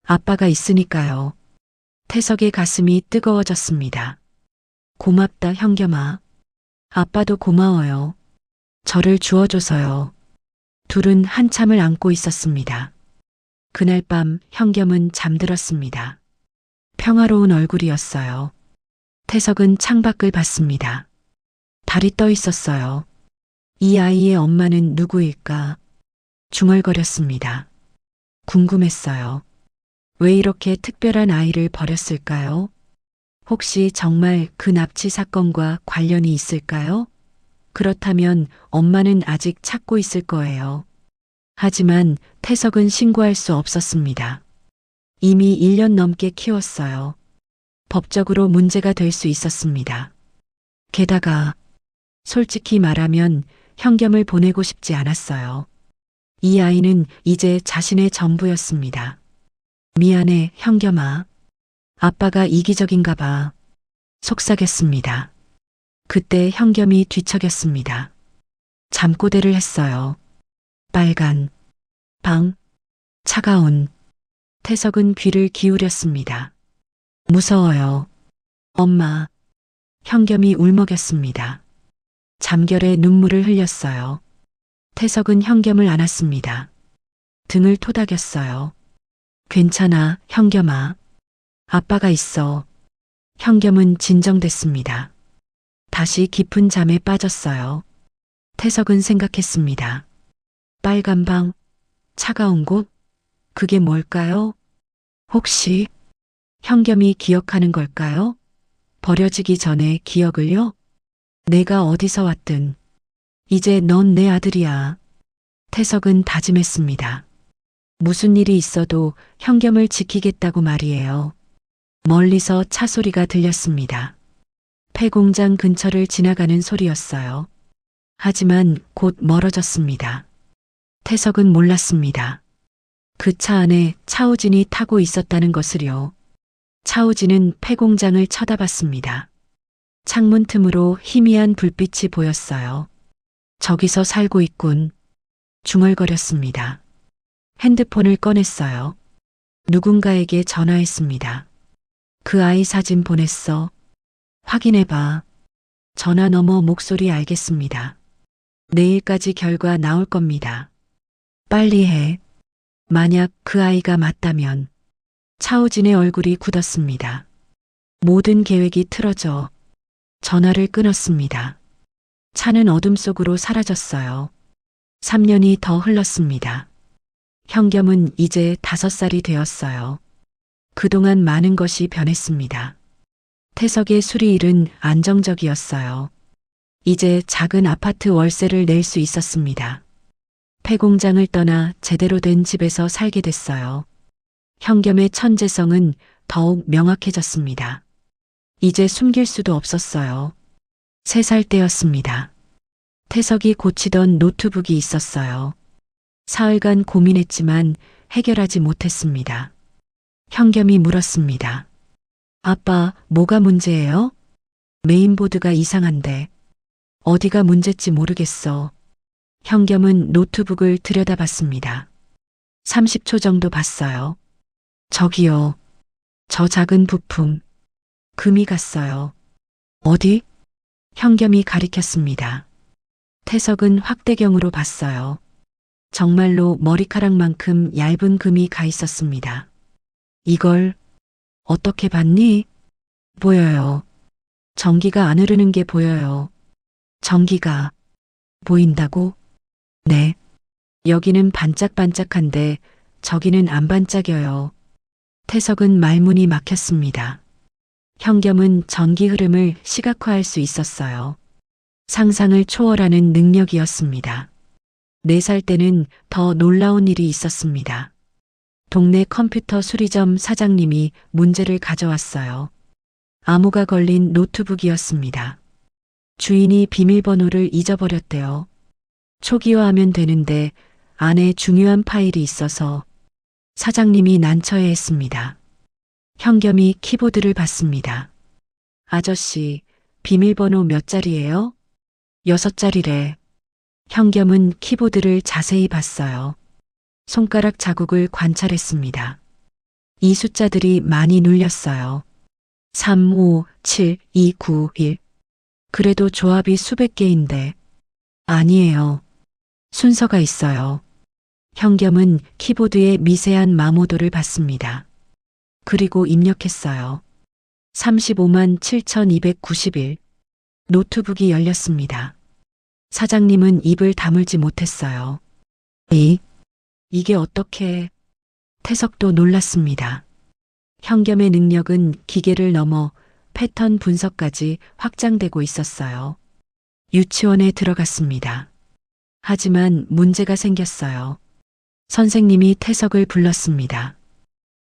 아빠가 있으니까요. 태석의 가슴이 뜨거워졌습니다. 고맙다, 현겸아. 아빠도 고마워요. 저를 주워줘서요. 둘은 한참을 안고 있었습니다. 그날 밤 현겸은 잠들었습니다. 평화로운 얼굴이었어요. 태석은 창밖을 봤습니다. 달이 떠 있었어요. 이 아이의 엄마는 누구일까? 중얼거렸습니다. 궁금했어요. 왜 이렇게 특별한 아이를 버렸을까요? 혹시 정말 그 납치 사건과 관련이 있을까요? 그렇다면 엄마는 아직 찾고 있을 거예요. 하지만 태석은 신고할 수 없었습니다. 이미 1년 넘게 키웠어요. 법적으로 문제가 될 수 있었습니다. 게다가 솔직히 말하면 현겸을 보내고 싶지 않았어요. 이 아이는 이제 자신의 전부였습니다. 미안해, 현겸아. 아빠가 이기적인가 봐. 속삭였습니다. 그때 현겸이 뒤척였습니다. 잠꼬대를 했어요. 빨간 방, 차가운. 태석은 귀를 기울였습니다. 무서워요. 엄마. 현겸이 울먹였습니다. 잠결에 눈물을 흘렸어요. 태석은 현겸을 안았습니다. 등을 토닥였어요. 괜찮아, 현겸아. 아빠가 있어. 현겸은 진정됐습니다. 다시 깊은 잠에 빠졌어요. 태석은 생각했습니다. 빨간 방, 차가운 곳? 그게 뭘까요? 혹시 현겸이 기억하는 걸까요? 버려지기 전에 기억을요? 내가 어디서 왔든 이제 넌 내 아들이야. 태석은 다짐했습니다. 무슨 일이 있어도 현겸을 지키겠다고 말이에요. 멀리서 차 소리가 들렸습니다. 폐공장 근처를 지나가는 소리였어요. 하지만 곧 멀어졌습니다. 태석은 몰랐습니다. 그 차 안에 차우진이 타고 있었다는 것을요. 차우진은 폐공장을 쳐다봤습니다. 창문 틈으로 희미한 불빛이 보였어요. 저기서 살고 있군. 중얼거렸습니다. 핸드폰을 꺼냈어요. 누군가에게 전화했습니다. 그 아이 사진 보냈어. 확인해봐. 전화 너머 목소리 알겠습니다. 내일까지 결과 나올 겁니다. 빨리 해. 만약 그 아이가 맞다면. 차우진의 얼굴이 굳었습니다. 모든 계획이 틀어져. 전화를 끊었습니다. 차는 어둠 속으로 사라졌어요. 3년이 더 흘렀습니다. 현겸은 이제 5살이 되었어요. 그동안 많은 것이 변했습니다. 태석의 수리일은 안정적이었어요. 이제 작은 아파트 월세를 낼 수 있었습니다. 폐공장을 떠나 제대로 된 집에서 살게 됐어요. 현겸의 천재성은 더욱 명확해졌습니다. 이제 숨길 수도 없었어요. 3살 때였습니다. 태석이 고치던 노트북이 있었어요. 사흘간 고민했지만 해결하지 못했습니다. 현겸이 물었습니다. 아빠, 뭐가 문제예요? 메인보드가 이상한데. 어디가 문제인지 모르겠어. 현겸은 노트북을 들여다봤습니다. 30초 정도 봤어요. 저기요. 저 작은 부품. 금이 갔어요. 어디? 현겸이 가리켰습니다. 태석은 확대경으로 봤어요. 정말로 머리카락만큼 얇은 금이 가 있었습니다. 이걸 어떻게 봤니? 보여요. 전기가 안 흐르는 게 보여요. 전기가 보인다고? 네. 여기는 반짝반짝한데 저기는 안 반짝여요. 태석은 말문이 막혔습니다. 현겸은 전기 흐름을 시각화할 수 있었어요. 상상을 초월하는 능력이었습니다. 4살 때는 더 놀라운 일이 있었습니다. 동네 컴퓨터 수리점 사장님이 문제를 가져왔어요. 암호가 걸린 노트북이었습니다. 주인이 비밀번호를 잊어버렸대요. 초기화하면 되는데 안에 중요한 파일이 있어서 사장님이 난처해했습니다. 현겸이 키보드를 봤습니다. 아저씨, 비밀번호 몇 자리예요? 6자리래. 현겸은 키보드를 자세히 봤어요. 손가락 자국을 관찰했습니다. 이 숫자들이 많이 눌렸어요. 3, 5, 7, 2, 9, 1. 그래도 조합이 수백 개인데. 아니에요. 순서가 있어요. 현겸은 키보드의 미세한 마모도를 봤습니다. 그리고 입력했어요. 35만 7,291. 노트북이 열렸습니다. 사장님은 입을 다물지 못했어요. 이게 어떻게... 태석도 놀랐습니다. 현겸의 능력은 기계를 넘어 패턴 분석까지 확장되고 있었어요. 유치원에 들어갔습니다. 하지만 문제가 생겼어요. 선생님이 태석을 불렀습니다.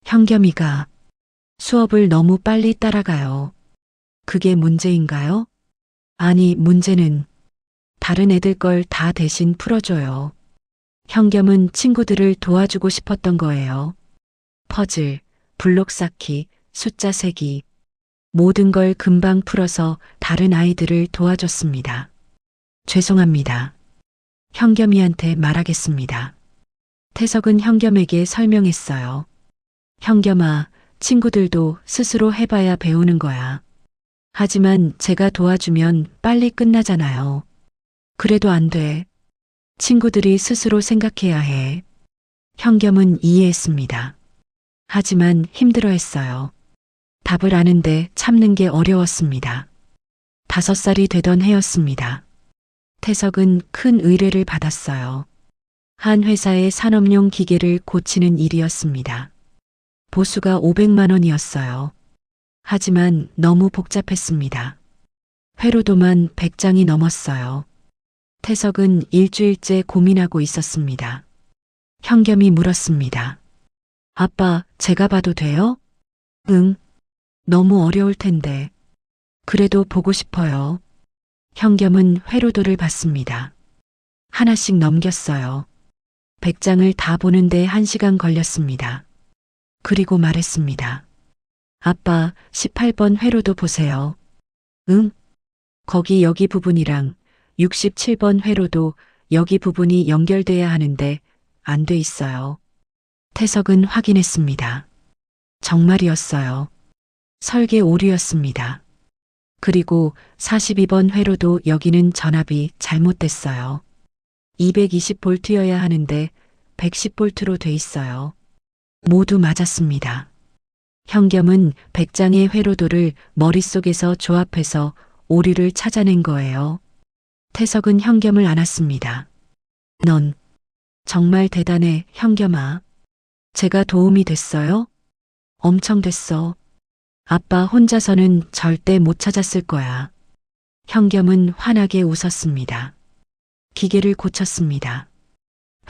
현겸이가 수업을 너무 빨리 따라가요. 그게 문제인가요? 아니, 문제는 다른 애들 걸 다 대신 풀어줘요. 현겸은 친구들을 도와주고 싶었던 거예요. 퍼즐, 블록 쌓기, 숫자 세기, 모든 걸 금방 풀어서 다른 아이들을 도와줬습니다. 죄송합니다. 현겸이한테 말하겠습니다. 태석은 현겸에게 설명했어요. 현겸아, 친구들도 스스로 해봐야 배우는 거야. 하지만 제가 도와주면 빨리 끝나잖아요. 그래도 안 돼. 친구들이 스스로 생각해야 해. 현겸은 이해했습니다. 하지만 힘들어했어요. 답을 아는데 참는 게 어려웠습니다. 5살이 되던 해였습니다. 태석은 큰 의뢰를 받았어요. 한 회사의 산업용 기계를 고치는 일이었습니다. 보수가 500만 원이었어요. 하지만 너무 복잡했습니다. 회로도만 100장이 넘었어요. 태석은 일주일째 고민하고 있었습니다. 현겸이 물었습니다. 아빠, 제가 봐도 돼요? 응. 너무 어려울 텐데. 그래도 보고 싶어요. 현겸은 회로도를 봤습니다. 하나씩 넘겼어요. 100장을 다 보는데 1시간 걸렸습니다. 그리고 말했습니다. 아빠, 18번 회로도 보세요. 응? 거기 여기 부분이랑 67번 회로도 여기 부분이 연결돼야 하는데 안 돼 있어요. 태석은 확인했습니다. 정말이었어요. 설계 오류였습니다. 그리고 42번 회로도 여기는 전압이 잘못됐어요. 220볼트여야 하는데 110볼트로 돼 있어요. 모두 맞았습니다. 현겸은 100장의 회로도를 머릿속에서 조합해서 오류를 찾아낸 거예요. 태석은 현겸을 안았습니다. 넌 정말 대단해, 현겸아. 제가 도움이 됐어요? 엄청 됐어. 아빠 혼자서는 절대 못 찾았을 거야. 현겸은 환하게 웃었습니다. 기계를 고쳤습니다.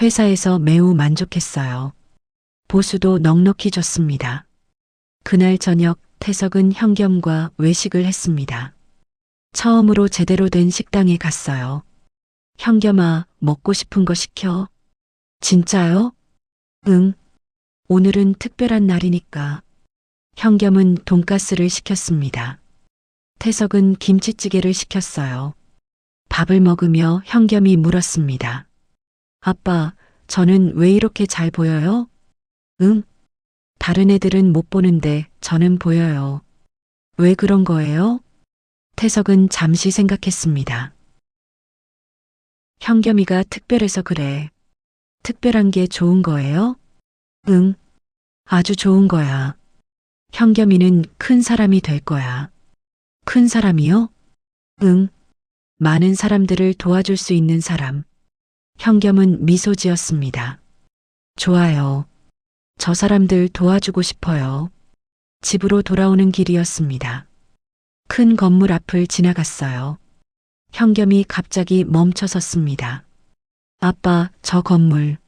회사에서 매우 만족했어요. 보수도 넉넉히 줬습니다. 그날 저녁 태석은 현겸과 외식을 했습니다. 처음으로 제대로 된 식당에 갔어요. 현겸아, 먹고 싶은 거 시켜. 진짜요? 응. 오늘은 특별한 날이니까. 현겸은 돈가스를 시켰습니다. 태석은 김치찌개를 시켰어요. 밥을 먹으며 현겸이 물었습니다. 아빠, 저는 왜 이렇게 잘 보여요? 응? 다른 애들은 못 보는데 저는 보여요. 왜 그런 거예요? 태석은 잠시 생각했습니다. 현겸이가 특별해서 그래. 특별한 게 좋은 거예요? 응, 아주 좋은 거야. 현겸이는 큰 사람이 될 거야. 큰 사람이요? 응, 많은 사람들을 도와줄 수 있는 사람. 현겸은 미소 지었습니다. 좋아요. 저 사람들 도와주고 싶어요. 집으로 돌아오는 길이었습니다. 큰 건물 앞을 지나갔어요. 현겸이 갑자기 멈춰 섰습니다. 아빠, 저 건물.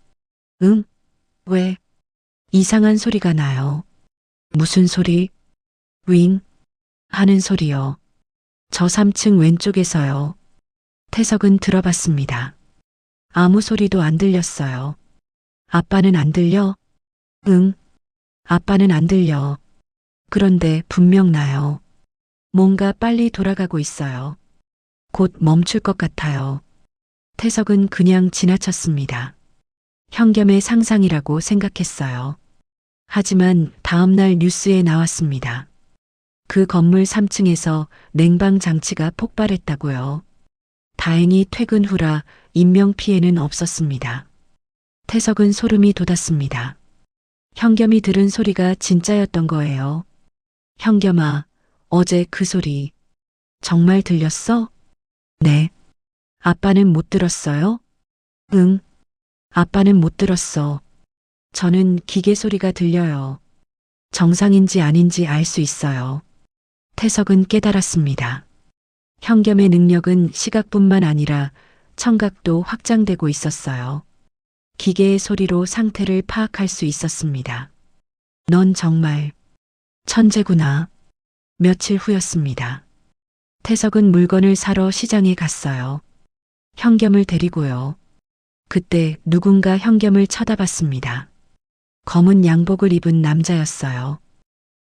응? 왜? 이상한 소리가 나요. 무슨 소리? 윙? 하는 소리요. 저 3층 왼쪽에서요. 태석은 들어봤습니다. 아무 소리도 안 들렸어요. 아빠는 안 들려? 응. 아빠는 안 들려. 그런데 분명 나요. 뭔가 빨리 돌아가고 있어요. 곧 멈출 것 같아요. 태석은 그냥 지나쳤습니다. 현겸의 상상이라고 생각했어요. 하지만 다음날 뉴스에 나왔습니다. 그 건물 3층에서 냉방 장치가 폭발했다고요. 다행히 퇴근 후라 인명피해는 없었습니다. 태석은 소름이 돋았습니다. 현겸이 들은 소리가 진짜였던 거예요. 현겸아, 어제 그 소리 정말 들렸어? 네. 아빠는 못 들었어요? 응. 아빠는 못 들었어. 저는 기계 소리가 들려요. 정상인지 아닌지 알 수 있어요. 태석은 깨달았습니다. 현겸의 능력은 시각뿐만 아니라 청각도 확장되고 있었어요. 기계의 소리로 상태를 파악할 수 있었습니다. 넌 정말 천재구나. 며칠 후였습니다. 태석은 물건을 사러 시장에 갔어요. 현겸을 데리고요. 그때 누군가 현겸을 쳐다봤습니다. 검은 양복을 입은 남자였어요.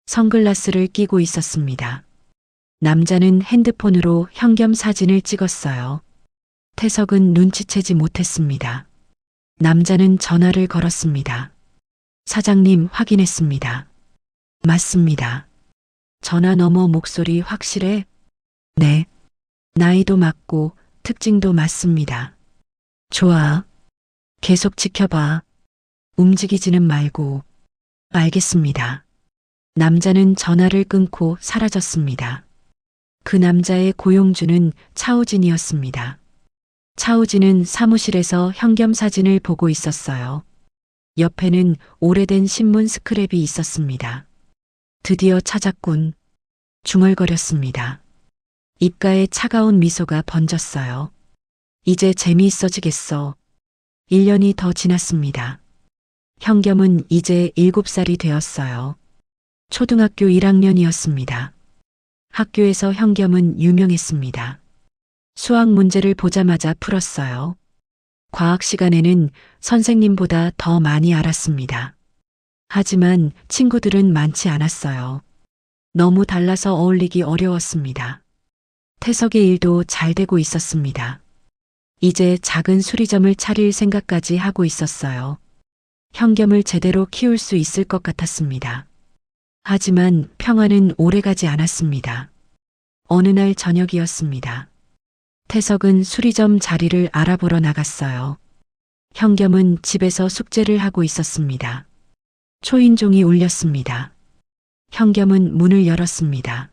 선글라스를 끼고 있었습니다. 남자는 핸드폰으로 현겸 사진을 찍었어요. 태석은 눈치채지 못했습니다. 남자는 전화를 걸었습니다. 사장님, 확인했습니다. 맞습니다. 전화 너머 목소리 확실해? 네. 나이도 맞고 특징도 맞습니다. 좋아. 계속 지켜봐. 움직이지는 말고. 알겠습니다. 남자는 전화를 끊고 사라졌습니다. 그 남자의 고용주는 차우진이었습니다. 차우진은 사무실에서 현겸 사진을 보고 있었어요. 옆에는 오래된 신문 스크랩이 있었습니다. 드디어 찾았군. 중얼거렸습니다. 입가에 차가운 미소가 번졌어요. 이제 재미있어지겠어. 1년이 더 지났습니다. 현겸은 이제 7살이 되었어요. 초등학교 1학년이었습니다. 학교에서 현겸은 유명했습니다. 수학 문제를 보자마자 풀었어요. 과학 시간에는 선생님보다 더 많이 알았습니다. 하지만 친구들은 많지 않았어요. 너무 달라서 어울리기 어려웠습니다. 태석의 일도 잘 되고 있었습니다. 이제 작은 수리점을 차릴 생각까지 하고 있었어요. 현겸을 제대로 키울 수 있을 것 같았습니다. 하지만 평화는 오래가지 않았습니다. 어느 날 저녁이었습니다. 태석은 수리점 자리를 알아보러 나갔어요. 현겸은 집에서 숙제를 하고 있었습니다. 초인종이 울렸습니다. 현겸은 문을 열었습니다.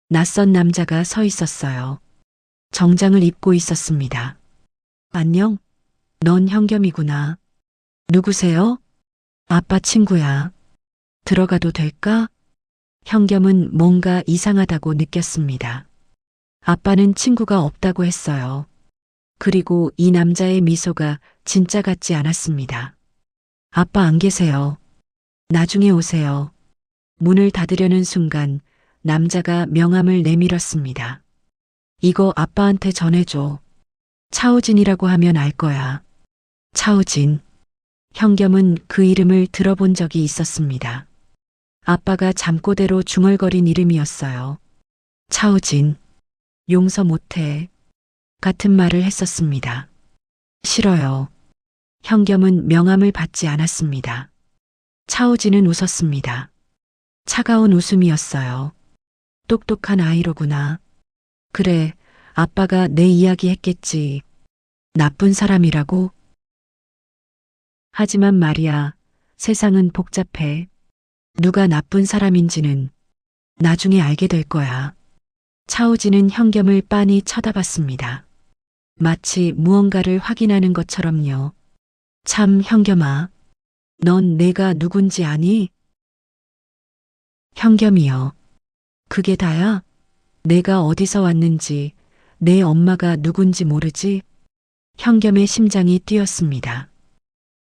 낯선 남자가 서 있었어요. 정장을 입고 있었습니다. 안녕? 넌 현겸이구나. 누구세요? 아빠 친구야. 들어가도 될까? 현겸은 뭔가 이상하다고 느꼈습니다. 아빠는 친구가 없다고 했어요. 그리고 이 남자의 미소가 진짜 같지 않았습니다. 아빠 안 계세요. 나중에 오세요. 문을 닫으려는 순간 남자가 명함을 내밀었습니다. 이거 아빠한테 전해줘. 차우진이라고 하면 알 거야. 차우진. 현겸은 그 이름을 들어본 적이 있었습니다. 아빠가 잠꼬대로 중얼거린 이름이었어요. 차우진. 용서 못해. 같은 말을 했었습니다. 싫어요. 현겸은 명함을 받지 않았습니다. 차우진은 웃었습니다. 차가운 웃음이었어요. 똑똑한 아이로구나. 그래, 아빠가 내 이야기 했겠지. 나쁜 사람이라고? 하지만 말이야, 세상은 복잡해. 누가 나쁜 사람인지는 나중에 알게 될 거야. 차우진은 현겸을 빤히 쳐다봤습니다. 마치 무언가를 확인하는 것처럼요. 참 현겸아, 넌 내가 누군지 아니? 현겸이요. 그게 다야? 내가 어디서 왔는지, 내 엄마가 누군지 모르지? 현겸의 심장이 뛰었습니다.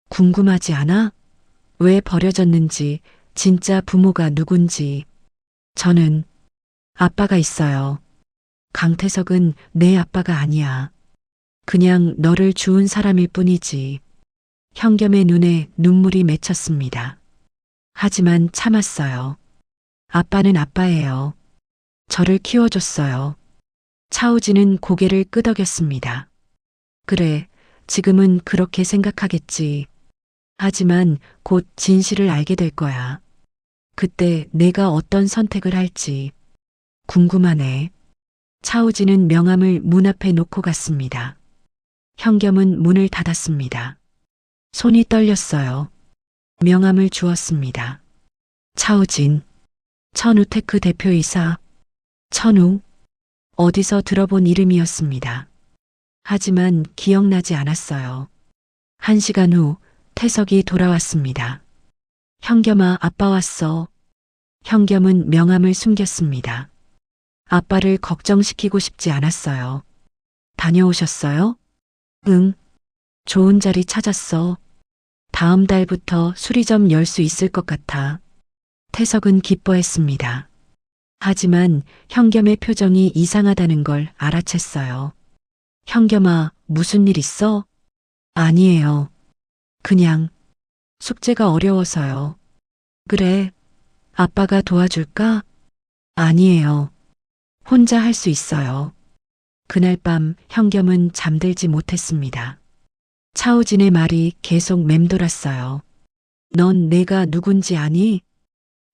궁금하지 않아? 왜 버려졌는지, 진짜 부모가 누군지. 저는 아빠가 있어요. 강태석은 내 아빠가 아니야. 그냥 너를 주운 사람일 뿐이지. 현겸의 눈에 눈물이 맺혔습니다. 하지만 참았어요. 아빠는 아빠예요. 저를 키워줬어요. 차우진은 고개를 끄덕였습니다. 그래, 지금은 그렇게 생각하겠지. 하지만 곧 진실을 알게 될 거야. 그때 내가 어떤 선택을 할지 궁금하네. 차우진은 명함을 문 앞에 놓고 갔습니다. 현겸은 문을 닫았습니다. 손이 떨렸어요. 명함을 주었습니다. 차우진. 천우테크 대표이사. 천우. 어디서 들어본 이름이었습니다. 하지만 기억나지 않았어요. 1시간 후 태석이 돌아왔습니다. 현겸아, 아빠 왔어. 현겸은 명함을 숨겼습니다. 아빠를 걱정시키고 싶지 않았어요. 다녀오셨어요? 응. 좋은 자리 찾았어. 다음 달부터 수리점 열 수 있을 것 같아. 태석은 기뻐했습니다. 하지만 현겸의 표정이 이상하다는 걸 알아챘어요. 현겸아, 무슨 일 있어? 아니에요. 그냥 숙제가 어려워서요. 그래. 아빠가 도와줄까? 아니에요. 혼자 할 수 있어요. 그날 밤 현겸은 잠들지 못했습니다. 차우진의 말이 계속 맴돌았어요. 넌 내가 누군지 아니?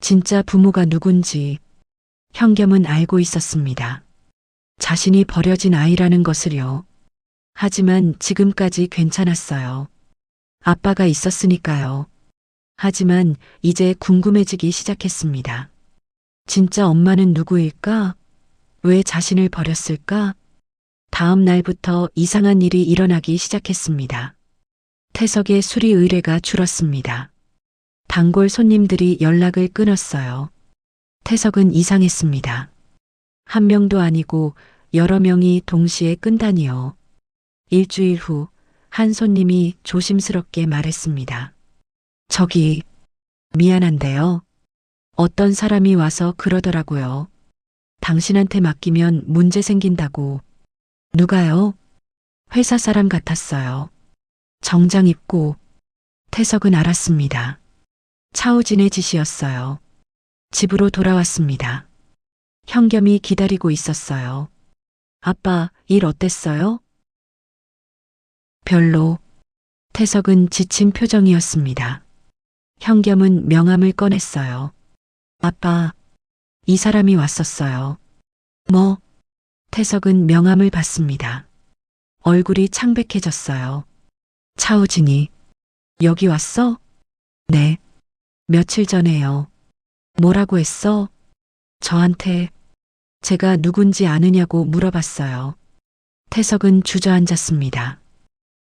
진짜 부모가 누군지. 현겸은 알고 있었습니다. 자신이 버려진 아이라는 것을요. 하지만 지금까지 괜찮았어요. 아빠가 있었으니까요. 하지만 이제 궁금해지기 시작했습니다. 진짜 엄마는 누구일까? 왜 자신을 버렸을까? 다음 날부터 이상한 일이 일어나기 시작했습니다. 태석의 수리 의뢰가 줄었습니다. 단골 손님들이 연락을 끊었어요. 태석은 이상했습니다. 한 명도 아니고 여러 명이 동시에 끈다니요. 일주일 후 한 손님이 조심스럽게 말했습니다. 저기, 미안한데요. 어떤 사람이 와서 그러더라고요. 당신한테 맡기면 문제 생긴다고. 누가요? 회사 사람 같았어요. 정장 입고. 태석은 알았습니다. 차우진의 짓이었어요. 집으로 돌아왔습니다. 현겸이 기다리고 있었어요. 아빠, 일 어땠어요? 별로. 태석은 지친 표정이었습니다. 현겸은 명함을 꺼냈어요. 아빠, 이 사람이 왔었어요. 뭐? 태석은 명함을 봤습니다. 얼굴이 창백해졌어요. 차우진이. 여기 왔어? 네. 며칠 전에요. 뭐라고 했어? 저한테 제가 누군지 아느냐고 물어봤어요. 태석은 주저앉았습니다.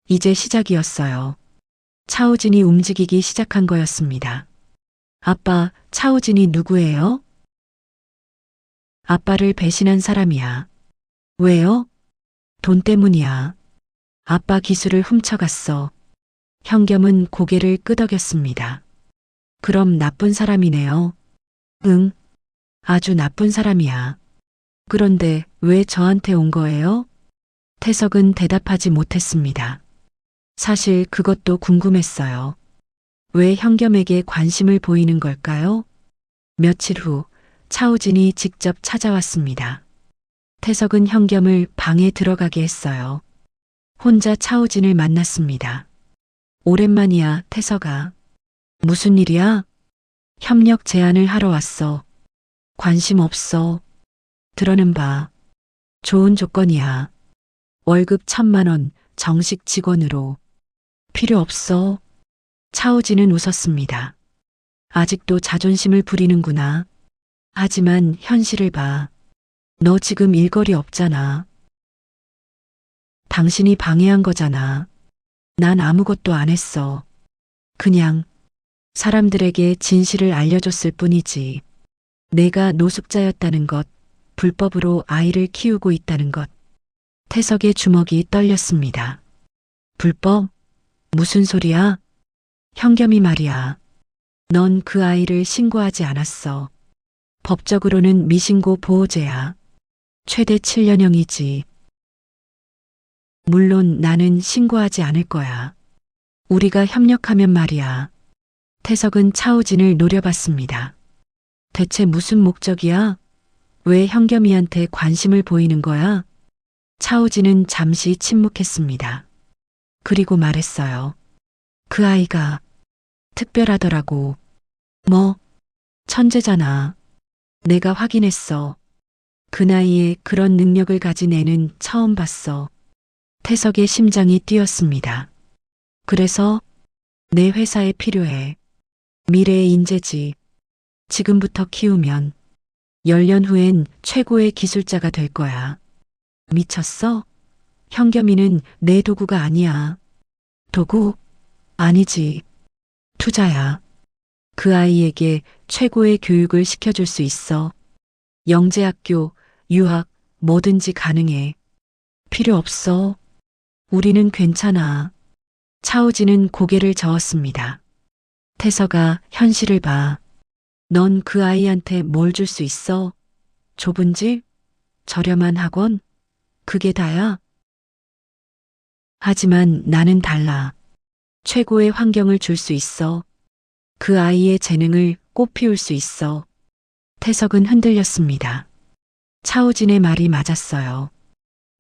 이제 시작이었어요. 차우진이 움직이기 시작한 거였습니다. 아빠, 차우진이 누구예요? 아빠를 배신한 사람이야. 왜요? 돈 때문이야. 아빠 기술을 훔쳐갔어. 현겸은 고개를 끄덕였습니다. 그럼 나쁜 사람이네요. 응, 아주 나쁜 사람이야. 그런데 왜 저한테 온 거예요? 태석은 대답하지 못했습니다. 사실 그것도 궁금했어요. 왜 현겸에게 관심을 보이는 걸까요? 며칠 후 차우진이 직접 찾아왔습니다. 태석은 현겸을 방에 들어가게 했어요. 혼자 차우진을 만났습니다. 오랜만이야, 태석아. 무슨 일이야? 협력 제안을 하러 왔어. 관심 없어. 들어는 봐. 좋은 조건이야. 월급 1,000만 원, 정식 직원으로. 필요 없어. 차우진은 웃었습니다. 아직도 자존심을 부리는구나. 하지만 현실을 봐. 너 지금 일거리 없잖아. 당신이 방해한 거잖아. 난 아무것도 안 했어. 그냥 사람들에게 진실을 알려줬을 뿐이지. 내가 노숙자였다는 것, 불법으로 아이를 키우고 있다는 것. 태석의 주먹이 떨렸습니다. 불법? 무슨 소리야? 현겸이 말이야. 넌 그 아이를 신고하지 않았어. 법적으로는 미신고 보호죄야. 최대 7년형이지. 물론 나는 신고하지 않을 거야. 우리가 협력하면 말이야. 태석은 차우진을 노려봤습니다. 대체 무슨 목적이야? 왜 현겸이한테 관심을 보이는 거야? 차우진은 잠시 침묵했습니다. 그리고 말했어요. 그 아이가 특별하더라고. 뭐? 천재잖아. 내가 확인했어. 그 나이에 그런 능력을 가진 애는 처음 봤어. 태석의 심장이 뛰었습니다. 그래서 내 회사에 필요해. 미래의 인재지. 지금부터 키우면 10년 후엔 최고의 기술자가 될 거야. 미쳤어? 현겸이는 내 도구가 아니야. 도구? 아니지. 투자야. 그 아이에게 최고의 교육을 시켜줄 수 있어. 영재학교, 유학, 뭐든지 가능해. 필요 없어. 우리는 괜찮아. 차우진은 고개를 저었습니다. 태석아, 현실을 봐. 넌 그 아이한테 뭘 줄 수 있어? 좁은 집? 저렴한 학원? 그게 다야? 하지만 나는 달라. 최고의 환경을 줄 수 있어. 그 아이의 재능을 꽃피울 수 있어. 태석은 흔들렸습니다. 차우진의 말이 맞았어요.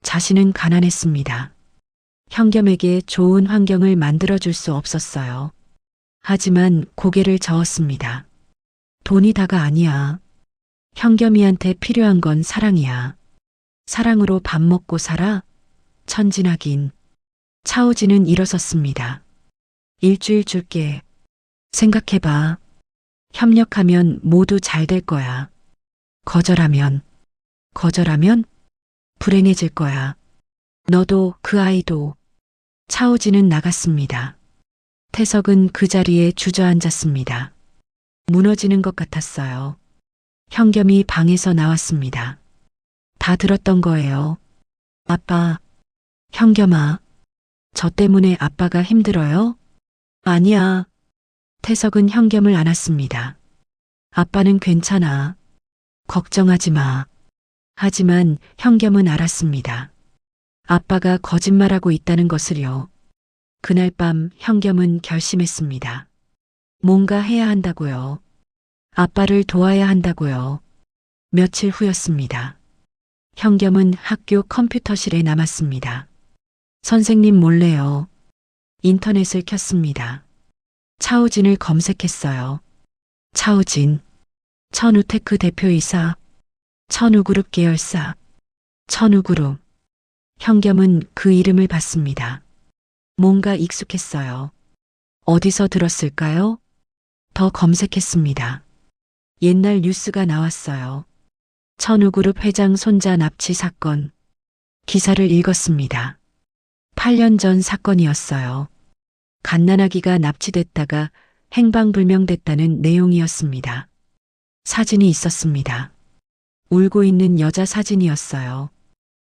자신은 가난했습니다. 현겸에게 좋은 환경을 만들어줄 수 없었어요. 하지만 고개를 저었습니다. 돈이 다가 아니야. 현겸이한테 필요한 건 사랑이야. 사랑으로 밥 먹고 살아? 천진하긴. 차우진은 일어섰습니다. 일주일 줄게. 생각해봐. 협력하면 모두 잘 될 거야. 거절하면 불행해질 거야. 너도 그 아이도. 차우진은 나갔습니다. 태석은 그 자리에 주저앉았습니다. 무너지는 것 같았어요. 현겸이 방에서 나왔습니다. 다 들었던 거예요. 아빠, 현겸아, 저 때문에 아빠가 힘들어요? 아니야. 태석은 현겸을 안았습니다. 아빠는 괜찮아. 걱정하지 마. 하지만 현겸은 알았습니다. 아빠가 거짓말하고 있다는 것을요. 그날 밤 현겸은 결심했습니다. 뭔가 해야 한다고요. 아빠를 도와야 한다고요. 며칠 후였습니다. 현겸은 학교 컴퓨터실에 남았습니다. 선생님 몰래요. 인터넷을 켰습니다. 차우진을 검색했어요. 차우진, 천우테크 대표이사, 천우그룹 계열사, 천우그룹. 현겸은 그 이름을 봤습니다. 뭔가 익숙했어요. 어디서 들었을까요? 더 검색했습니다. 옛날 뉴스가 나왔어요. 천우그룹 회장 손자 납치 사건. 기사를 읽었습니다. 8년 전 사건이었어요. 갓난아기가 납치됐다가 행방불명됐다는 내용이었습니다. 사진이 있었습니다. 울고 있는 여자 사진이었어요.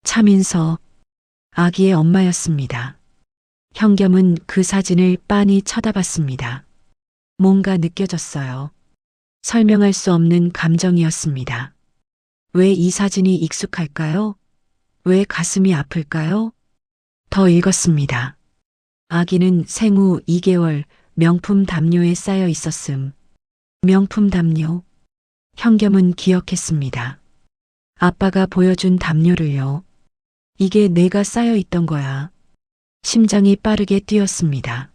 차민서, 아기의 엄마였습니다. 현겸은 그 사진을 빤히 쳐다봤습니다. 뭔가 느껴졌어요. 설명할 수 없는 감정이었습니다. 왜 이 사진이 익숙할까요? 왜 가슴이 아플까요? 더 읽었습니다. 아기는 생후 2개월 명품 담요에 쌓여 있었음. 명품 담요. 현겸은 기억했습니다. 아빠가 보여준 담요를요. 이게 내가 쌓여 있던 거야. 심장이 빠르게 뛰었습니다.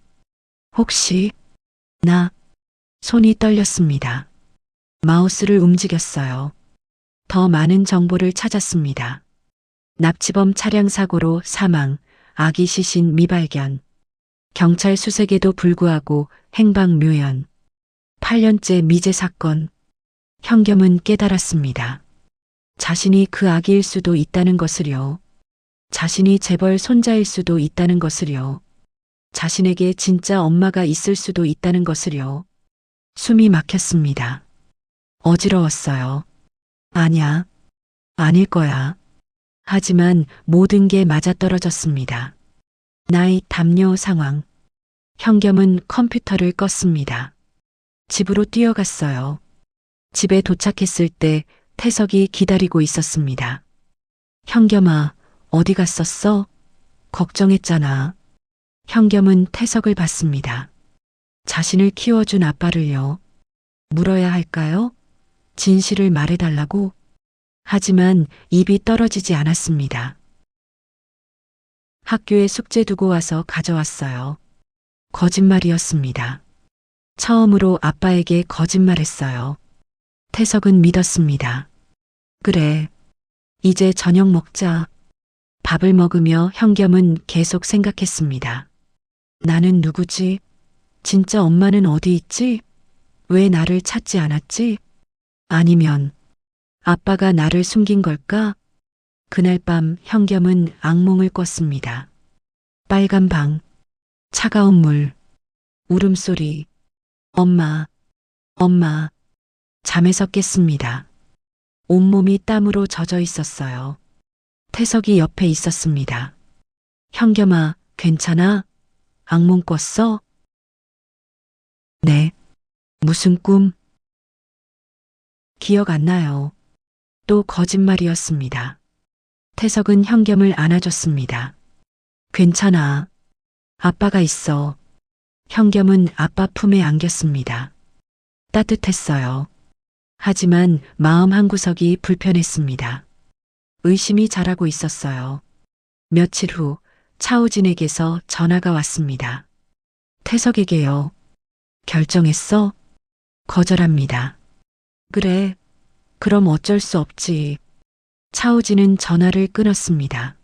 혹시 나 손이 떨렸습니다. 마우스를 움직였어요. 더 많은 정보를 찾았습니다. 납치범 차량 사고로 사망, 아기 시신 미발견. 경찰 수색에도 불구하고 행방 묘연. 8년째 미제 사건. 현겸은 깨달았습니다. 자신이 그 아기일 수도 있다는 것을요. 자신이 재벌 손자일 수도 있다는 것을요. 자신에게 진짜 엄마가 있을 수도 있다는 것을요. 숨이 막혔습니다. 어지러웠어요. 아냐, 아닐 거야. 하지만 모든 게 맞아떨어졌습니다. 나이, 담요, 상황. 현겸은 컴퓨터를 껐습니다. 집으로 뛰어갔어요. 집에 도착했을 때 태석이 기다리고 있었습니다. 현겸아, 어디 갔었어? 걱정했잖아. 현겸은 태석을 봤습니다. 자신을 키워준 아빠를요. 물어야 할까요? 진실을 말해달라고? 하지만 입이 떨어지지 않았습니다. 학교에 숙제 두고 와서 가져왔어요. 거짓말이었습니다. 처음으로 아빠에게 거짓말했어요. 태석은 믿었습니다. 그래, 이제 저녁 먹자. 밥을 먹으며 현겸은 계속 생각했습니다. 나는 누구지? 진짜 엄마는 어디 있지? 왜 나를 찾지 않았지? 아니면 아빠가 나를 숨긴 걸까? 그날 밤 현겸은 악몽을 꿨습니다. 빨간 방, 차가운 물, 울음소리, 엄마, 엄마. 잠에서 깼습니다. 온몸이 땀으로 젖어 있었어요. 태석이 옆에 있었습니다. 현겸아, 괜찮아? 악몽 꿨어? 네. 무슨 꿈? 기억 안 나요. 또 거짓말이었습니다. 태석은 현겸을 안아줬습니다. 괜찮아. 아빠가 있어. 현겸은 아빠 품에 안겼습니다. 따뜻했어요. 하지만 마음 한구석이 불편했습니다. 의심이 자라고 있었어요. 며칠 후 차우진에게서 전화가 왔습니다. 태석에게요. 결정했어? 거절합니다. 그래. 그럼 어쩔 수 없지. 차우진은 전화를 끊었습니다.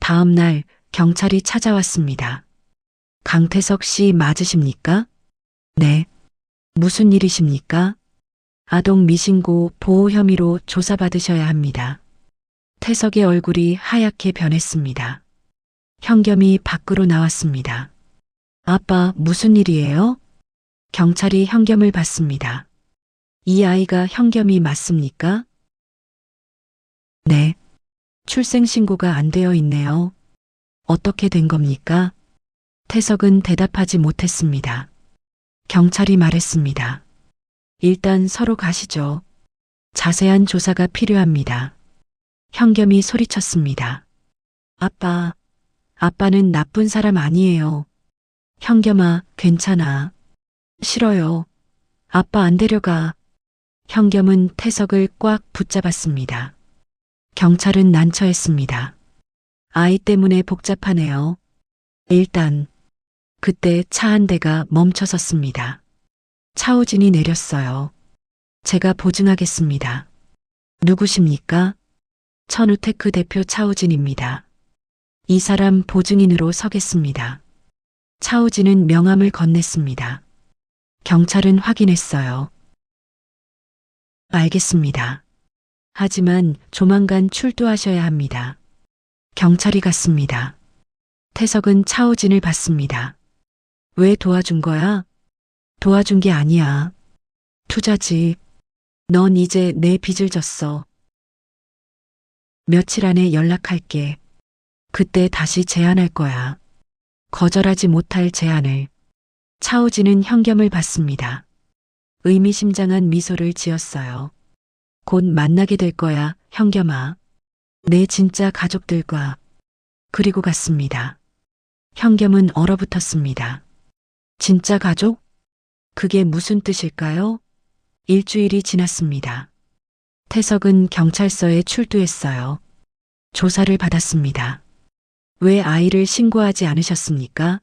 다음 날 경찰이 찾아왔습니다. 강태석 씨 맞으십니까? 네. 무슨 일이십니까? 아동 미신고 보호 혐의로 조사받으셔야 합니다. 태석의 얼굴이 하얗게 변했습니다. 현겸이 밖으로 나왔습니다. 아빠, 무슨 일이에요? 경찰이 현겸을 봤습니다. 이 아이가 현겸이 맞습니까? 네. 출생신고가 안 되어 있네요. 어떻게 된 겁니까? 태석은 대답하지 못했습니다. 경찰이 말했습니다. 일단 서로 가시죠. 자세한 조사가 필요합니다. 현겸이 소리쳤습니다. 아빠, 아빠는 나쁜 사람 아니에요. 현겸아, 괜찮아. 싫어요. 아빠 안 데려가. 현겸은 태석을 꽉 붙잡았습니다. 경찰은 난처했습니다. 아이 때문에 복잡하네요. 일단, 그때 차 한 대가 멈춰섰습니다. 차우진이 내렸어요. 제가 보증하겠습니다. 누구십니까? 천우테크 대표 차우진입니다. 이 사람 보증인으로 서겠습니다. 차우진은 명함을 건넸습니다. 경찰은 확인했어요. 알겠습니다. 하지만 조만간 출두하셔야 합니다. 경찰이 갔습니다. 태석은 차우진을 봤습니다. 왜 도와준 거야? 도와준 게 아니야. 투자지. 넌 이제 내 빚을 졌어. 며칠 안에 연락할게. 그때 다시 제안할 거야. 거절하지 못할 제안을. 차우진은 현겸을 봤습니다. 의미심장한 미소를 지었어요. 곧 만나게 될 거야, 현겸아. 내 진짜 가족들과. 그리고 갔습니다. 현겸은 얼어붙었습니다. 진짜 가족? 그게 무슨 뜻일까요? 일주일이 지났습니다. 태석은 경찰서에 출두했어요. 조사를 받았습니다. 왜 아이를 신고하지 않으셨습니까?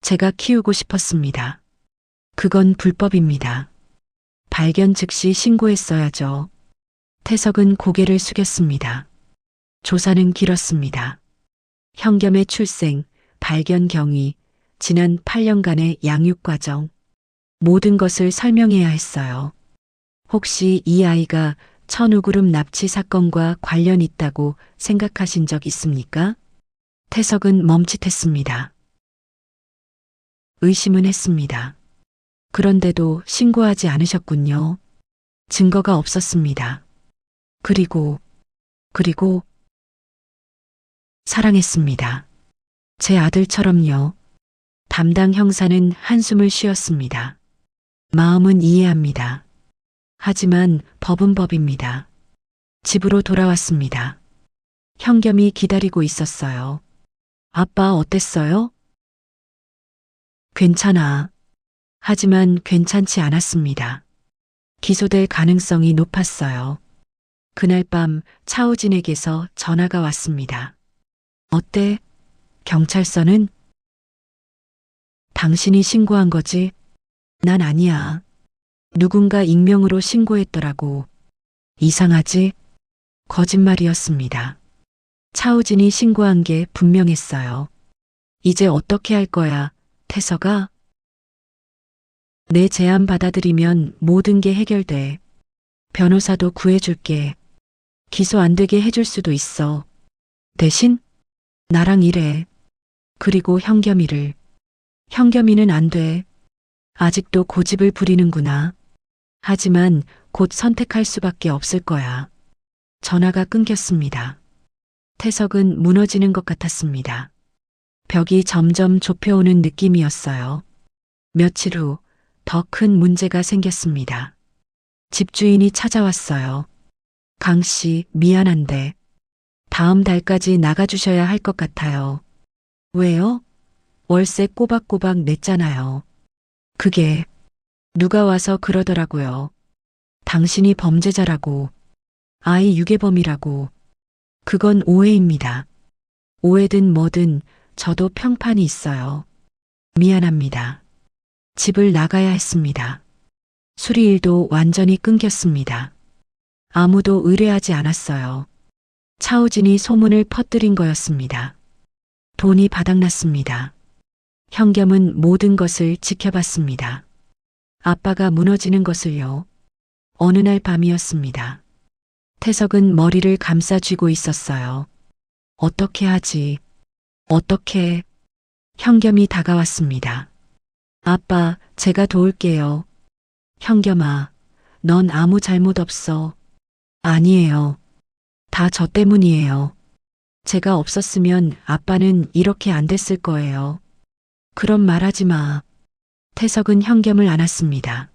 제가 키우고 싶었습니다. 그건 불법입니다. 발견 즉시 신고했어야죠. 태석은 고개를 숙였습니다. 조사는 길었습니다. 현겸의 출생, 발견 경위, 지난 8년간의 양육 과정, 모든 것을 설명해야 했어요. 혹시 이 아이가 천우그룹 납치 사건과 관련 있다고 생각하신 적 있습니까? 태석은 멈칫했습니다. 의심은 했습니다. 그런데도 신고하지 않으셨군요. 증거가 없었습니다. 그리고 사랑했습니다. 제 아들처럼요. 담당 형사는 한숨을 쉬었습니다. 마음은 이해합니다. 하지만 법은 법입니다. 집으로 돌아왔습니다. 현겸이 기다리고 있었어요. 아빠 어땠어요? 괜찮아. 하지만 괜찮지 않았습니다. 기소될 가능성이 높았어요. 그날 밤 차우진에게서 전화가 왔습니다. 어때? 경찰서는? 당신이 신고한 거지? 난 아니야. 누군가 익명으로 신고했더라고. 이상하지? 거짓말이었습니다. 차우진이 신고한 게 분명했어요. 이제 어떻게 할 거야, 태석아? 내 제안 받아들이면 모든 게 해결돼. 변호사도 구해줄게. 기소 안 되게 해줄 수도 있어. 대신 나랑 일해. 그리고 현겸이를. 현겸이는 안 돼. 아직도 고집을 부리는구나. 하지만 곧 선택할 수밖에 없을 거야. 전화가 끊겼습니다. 태석은 무너지는 것 같았습니다. 벽이 점점 좁혀오는 느낌이었어요. 며칠 후 더 큰 문제가 생겼습니다. 집주인이 찾아왔어요. 강 씨, 미안한데 다음 달까지 나가주셔야 할 것 같아요. 왜요? 월세 꼬박꼬박 냈잖아요. 그게 누가 와서 그러더라고요. 당신이 범죄자라고, 아이 유괴범이라고. 그건 오해입니다. 오해든 뭐든 저도 평판이 있어요. 미안합니다. 집을 나가야 했습니다. 수리일도 완전히 끊겼습니다. 아무도 의뢰하지 않았어요. 차우진이 소문을 퍼뜨린 거였습니다. 돈이 바닥났습니다. 현겸은 모든 것을 지켜봤습니다. 아빠가 무너지는 것을요. 어느 날 밤이었습니다. 태석은 머리를 감싸 쥐고 있었어요. 어떻게 하지? 어떻게? 현겸이 다가왔습니다. 아빠, 제가 도울게요. 현겸아, 넌 아무 잘못 없어. 아니에요. 다 저 때문이에요. 제가 없었으면 아빠는 이렇게 안 됐을 거예요. 그런 말하지 마. 태석은 현겸을 안았습니다.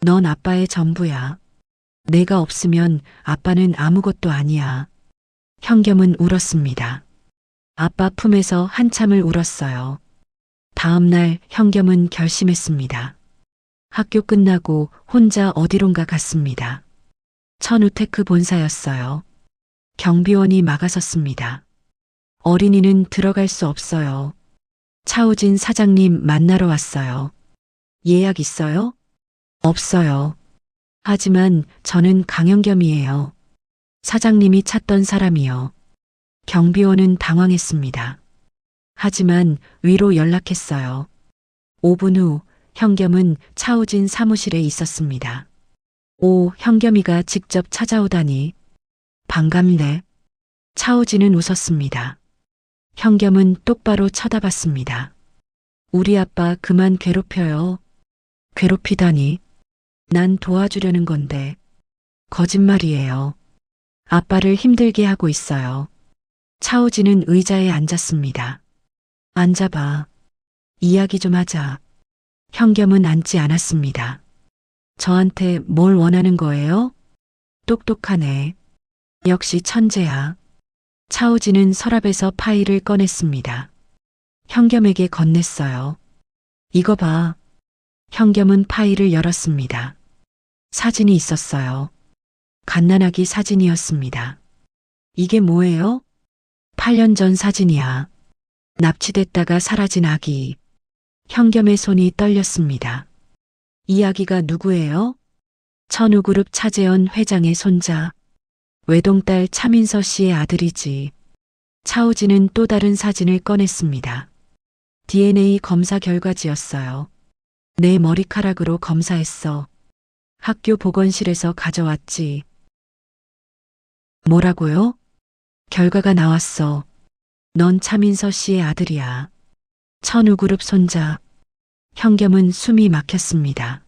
넌 아빠의 전부야. 내가 없으면 아빠는 아무것도 아니야. 현겸은 울었습니다. 아빠 품에서 한참을 울었어요. 다음 날 현겸은 결심했습니다. 학교 끝나고 혼자 어디론가 갔습니다. 천우테크 본사였어요. 경비원이 막아섰습니다. 어린이는 들어갈 수 없어요. 차우진 사장님 만나러 왔어요. 예약 있어요? 없어요. 하지만 저는 강현겸이에요. 사장님이 찾던 사람이요. 경비원은 당황했습니다. 하지만 위로 연락했어요. 5분 후 현겸은 차우진 사무실에 있었습니다. 오, 현겸이가 직접 찾아오다니. 반갑네. 차우진은 웃었습니다. 현겸은 똑바로 쳐다봤습니다. 우리 아빠 그만 괴롭혀요. 괴롭히다니. 난 도와주려는 건데. 거짓말이에요. 아빠를 힘들게 하고 있어요. 차우진은 의자에 앉았습니다. 앉아봐. 이야기 좀 하자. 현겸은 앉지 않았습니다. 저한테 뭘 원하는 거예요? 똑똑하네. 역시 천재야. 차우진은 서랍에서 파일을 꺼냈습니다. 현겸에게 건넸어요. 이거 봐. 현겸은 파일을 열었습니다. 사진이 있었어요. 갓난아기 사진이었습니다. 이게 뭐예요? 8년 전 사진이야. 납치됐다가 사라진 아기. 현겸의 손이 떨렸습니다. 이 아기가 누구예요? 천우그룹 차재현 회장의 손자. 외동딸 차민서 씨의 아들이지. 차우진은 또 다른 사진을 꺼냈습니다. DNA 검사 결과지였어요. 내 머리카락으로 검사했어. 학교 보건실에서 가져왔지. 뭐라고요? 결과가 나왔어. 넌 차민서 씨의 아들이야. 천우그룹 손자. 현겸은 숨이 막혔습니다.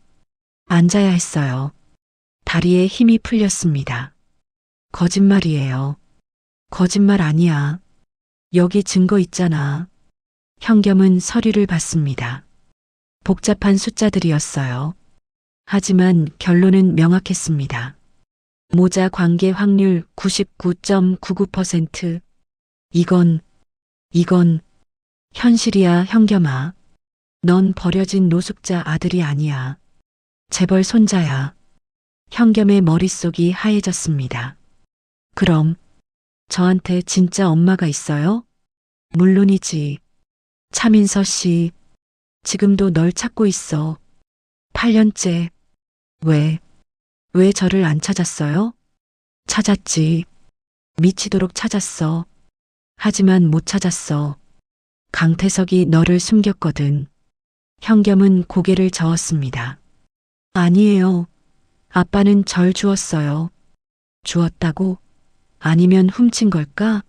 앉아야 했어요. 다리에 힘이 풀렸습니다. 거짓말이에요. 거짓말 아니야. 여기 증거 있잖아. 현겸은 서류를 봤습니다. 복잡한 숫자들이었어요. 하지만 결론은 명확했습니다. 모자 관계 확률 99.99%. 이건 현실이야, 현겸아. 넌 버려진 노숙자 아들이 아니야. 재벌 손자야. 현겸의 머릿속이 하얘졌습니다. 그럼 저한테 진짜 엄마가 있어요? 물론이지. 차민서 씨, 지금도 널 찾고 있어. 8년째. 왜 저를 안 찾았어요? 찾았지. 미치도록 찾았어. 하지만 못 찾았어. 강태석이 너를 숨겼거든. 현겸은 고개를 저었습니다. 아니에요. 아빠는 절 주었어요. 주었다고? 아니면 훔친 걸까?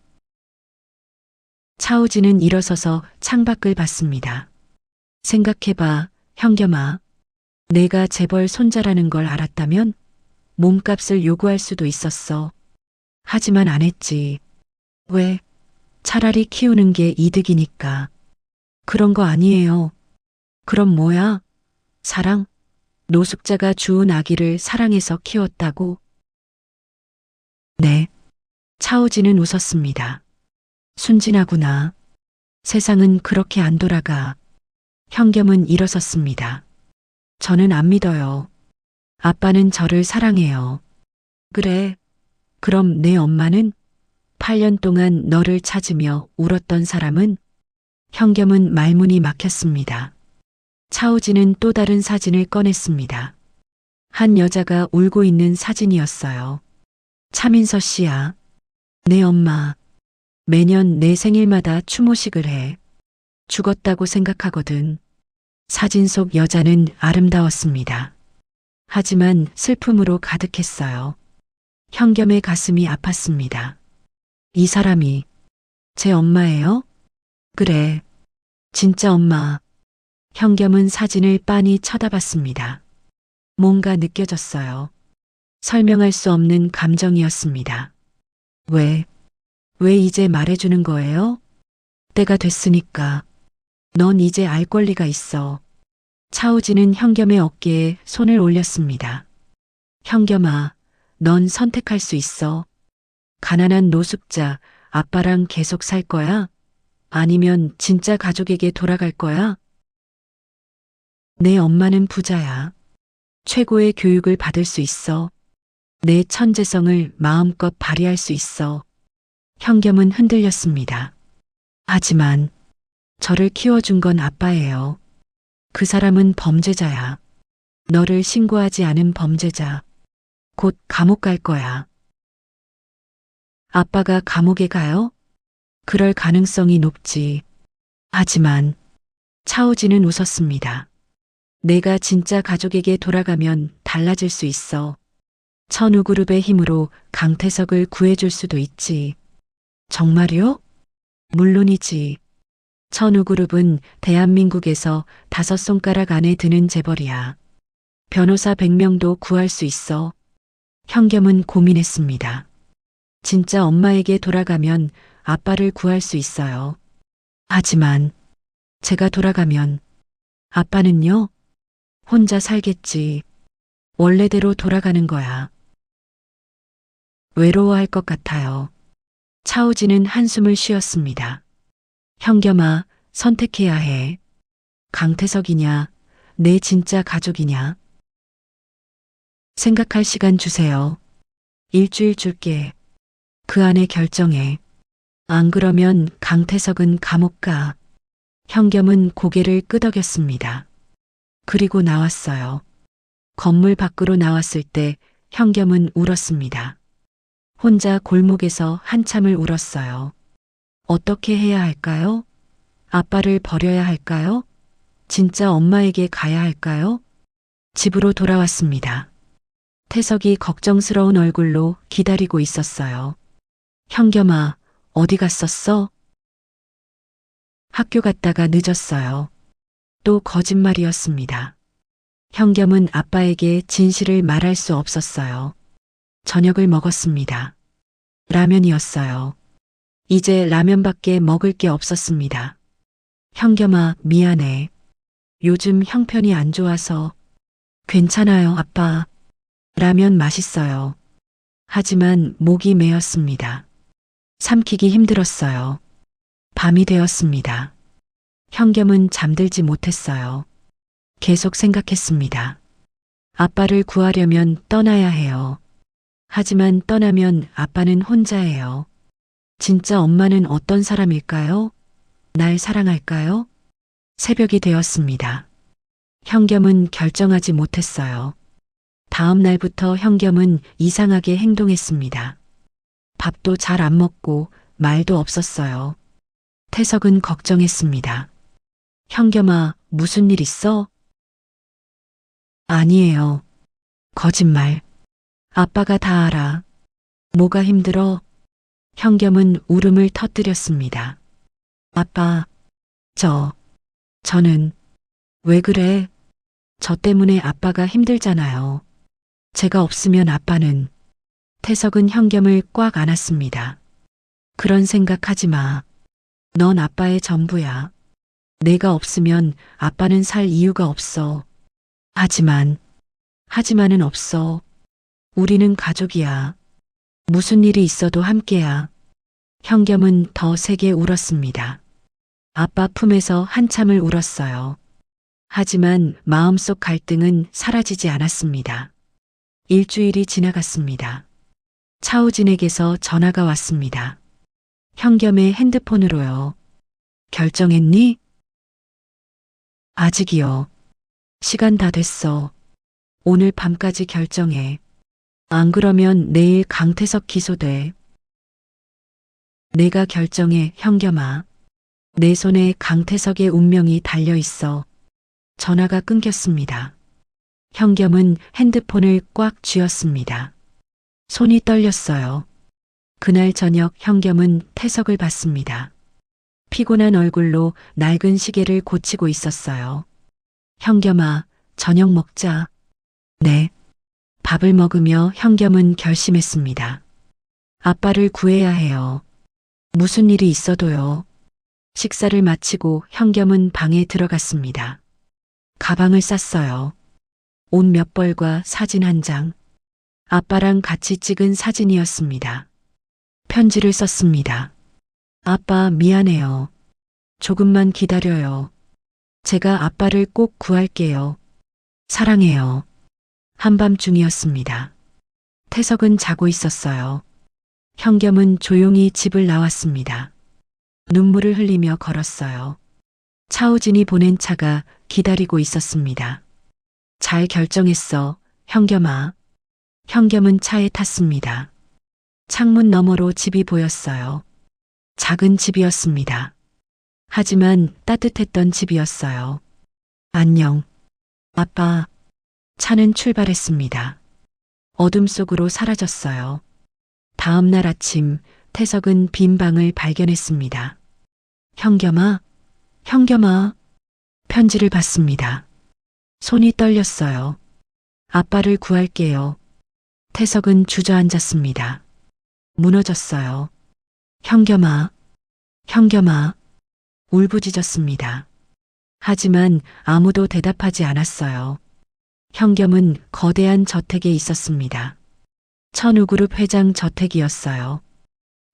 차우진은 일어서서 창밖을 봤습니다. 생각해봐, 현겸아. 내가 재벌 손자라는 걸 알았다면 몸값을 요구할 수도 있었어. 하지만 안 했지. 왜? 차라리 키우는 게 이득이니까. 그런 거 아니에요. 그럼 뭐야? 사랑? 노숙자가 주운 아기를 사랑해서 키웠다고? 네. 차우진은 웃었습니다. 순진하구나. 세상은 그렇게 안 돌아가. 현겸은 일어섰습니다. 저는 안 믿어요. 아빠는 저를 사랑해요. 그래. 그럼 내 엄마는? 8년 동안 너를 찾으며 울었던 사람은? 현겸은 말문이 막혔습니다. 차우진은 또 다른 사진을 꺼냈습니다. 한 여자가 울고 있는 사진이었어요. 차민서 씨야. 내 엄마. 매년 내 생일마다 추모식을 해. 죽었다고 생각하거든. 사진 속 여자는 아름다웠습니다. 하지만 슬픔으로 가득했어요. 현겸의 가슴이 아팠습니다. 이 사람이 제 엄마예요? 그래. 진짜 엄마. 현겸은 사진을 빤히 쳐다봤습니다. 뭔가 느껴졌어요. 설명할 수 없는 감정이었습니다. 왜 이제 말해주는 거예요? 때가 됐으니까. 넌 이제 알 권리가 있어. 차우진은 현겸의 어깨에 손을 올렸습니다. 현겸아, 넌 선택할 수 있어. 가난한 노숙자, 아빠랑 계속 살 거야? 아니면 진짜 가족에게 돌아갈 거야? 내 엄마는 부자야. 최고의 교육을 받을 수 있어. 내 천재성을 마음껏 발휘할 수 있어. 현겸은 흔들렸습니다. 하지만 저를 키워준 건 아빠예요. 그 사람은 범죄자야. 너를 신고하지 않은 범죄자. 곧 감옥 갈 거야. 아빠가 감옥에 가요? 그럴 가능성이 높지. 하지만 차우진은 웃었습니다. 내가 진짜 가족에게 돌아가면 달라질 수 있어. 천우그룹의 힘으로 강태석을 구해줄 수도 있지. 정말요? 물론이지. 천우그룹은 대한민국에서 5손가락 안에 드는 재벌이야. 변호사 100명도 구할 수 있어. 현겸은 고민했습니다. 진짜 엄마에게 돌아가면 아빠를 구할 수 있어요. 하지만 제가 돌아가면 아빠는요? 혼자 살겠지. 원래대로 돌아가는 거야. 외로워할 것 같아요. 차우진은 한숨을 쉬었습니다. 현겸아, 선택해야 해. 강태석이냐, 내 진짜 가족이냐. 생각할 시간 주세요. 일주일 줄게. 그 안에 결정해. 안 그러면 강태석은 감옥 가. 현겸은 고개를 끄덕였습니다. 그리고 나왔어요. 건물 밖으로 나왔을 때 현겸은 울었습니다. 혼자 골목에서 한참을 울었어요. 어떻게 해야 할까요? 아빠를 버려야 할까요? 진짜 엄마에게 가야 할까요? 집으로 돌아왔습니다. 태석이 걱정스러운 얼굴로 기다리고 있었어요. 현겸아, 어디 갔었어? 학교 갔다가 늦었어요. 또 거짓말이었습니다. 현겸은 아빠에게 진실을 말할 수 없었어요. 저녁을 먹었습니다. 라면이었어요. 이제 라면밖에 먹을 게 없었습니다. 현겸아, 미안해. 요즘 형편이 안 좋아서. 괜찮아요, 아빠. 라면 맛있어요. 하지만 목이 메었습니다. 삼키기 힘들었어요. 밤이 되었습니다. 현겸은 잠들지 못했어요. 계속 생각했습니다. 아빠를 구하려면 떠나야 해요. 하지만 떠나면 아빠는 혼자예요. 진짜 엄마는 어떤 사람일까요? 날 사랑할까요? 새벽이 되었습니다. 현겸은 결정하지 못했어요. 다음 날부터 현겸은 이상하게 행동했습니다. 밥도 잘 안 먹고 말도 없었어요. 태석은 걱정했습니다. 현겸아, 무슨 일 있어? 아니에요. 거짓말. 아빠가 다 알아. 뭐가 힘들어? 현겸은 울음을 터뜨렸습니다. 아빠, 저는 왜 그래? 저 때문에 아빠가 힘들잖아요. 제가 없으면 아빠는. 태석은 현겸을 꽉 안았습니다. 그런 생각하지 마. 넌 아빠의 전부야. 내가 없으면 아빠는 살 이유가 없어. 하지만은 없어. 우리는 가족이야. 무슨 일이 있어도 함께야. 현겸은 더 세게 울었습니다. 아빠 품에서 한참을 울었어요. 하지만 마음속 갈등은 사라지지 않았습니다. 일주일이 지나갔습니다. 차우진에게서 전화가 왔습니다. 현겸의 핸드폰으로요. 결정했니? 아직이요. 시간 다 됐어. 오늘 밤까지 결정해. 안 그러면 내일 강태석 기소돼. 내가 결정해, 현겸아. 내 손에 강태석의 운명이 달려 있어. 전화가 끊겼습니다. 현겸은 핸드폰을 꽉 쥐었습니다. 손이 떨렸어요. 그날 저녁 현겸은 태석을 봤습니다. 피곤한 얼굴로 낡은 시계를 고치고 있었어요. 현겸아, 저녁 먹자. 네. 밥을 먹으며 현겸은 결심했습니다. 아빠를 구해야 해요. 무슨 일이 있어도요. 식사를 마치고 현겸은 방에 들어갔습니다. 가방을 쌌어요. 옷 몇 벌과 사진 한 장. 아빠랑 같이 찍은 사진이었습니다. 편지를 썼습니다. 아빠, 미안해요. 조금만 기다려요. 제가 아빠를 꼭 구할게요. 사랑해요. 한밤중이었습니다. 태석은 자고 있었어요. 현겸은 조용히 집을 나왔습니다. 눈물을 흘리며 걸었어요. 차우진이 보낸 차가 기다리고 있었습니다. 잘 결정했어, 현겸아. 현겸은 차에 탔습니다. 창문 너머로 집이 보였어요. 작은 집이었습니다. 하지만 따뜻했던 집이었어요. 안녕, 아빠. 차는 출발했습니다. 어둠 속으로 사라졌어요. 다음 날 아침 태석은 빈 방을 발견했습니다. 현겸아, 현겸아. 편지를 받습니다. 손이 떨렸어요. 아빠를 구할게요. 태석은 주저앉았습니다. 무너졌어요. 현겸아, 현겸아. 울부짖었습니다. 하지만 아무도 대답하지 않았어요. 현겸은 거대한 저택에 있었습니다. 천우그룹 회장 저택이었어요.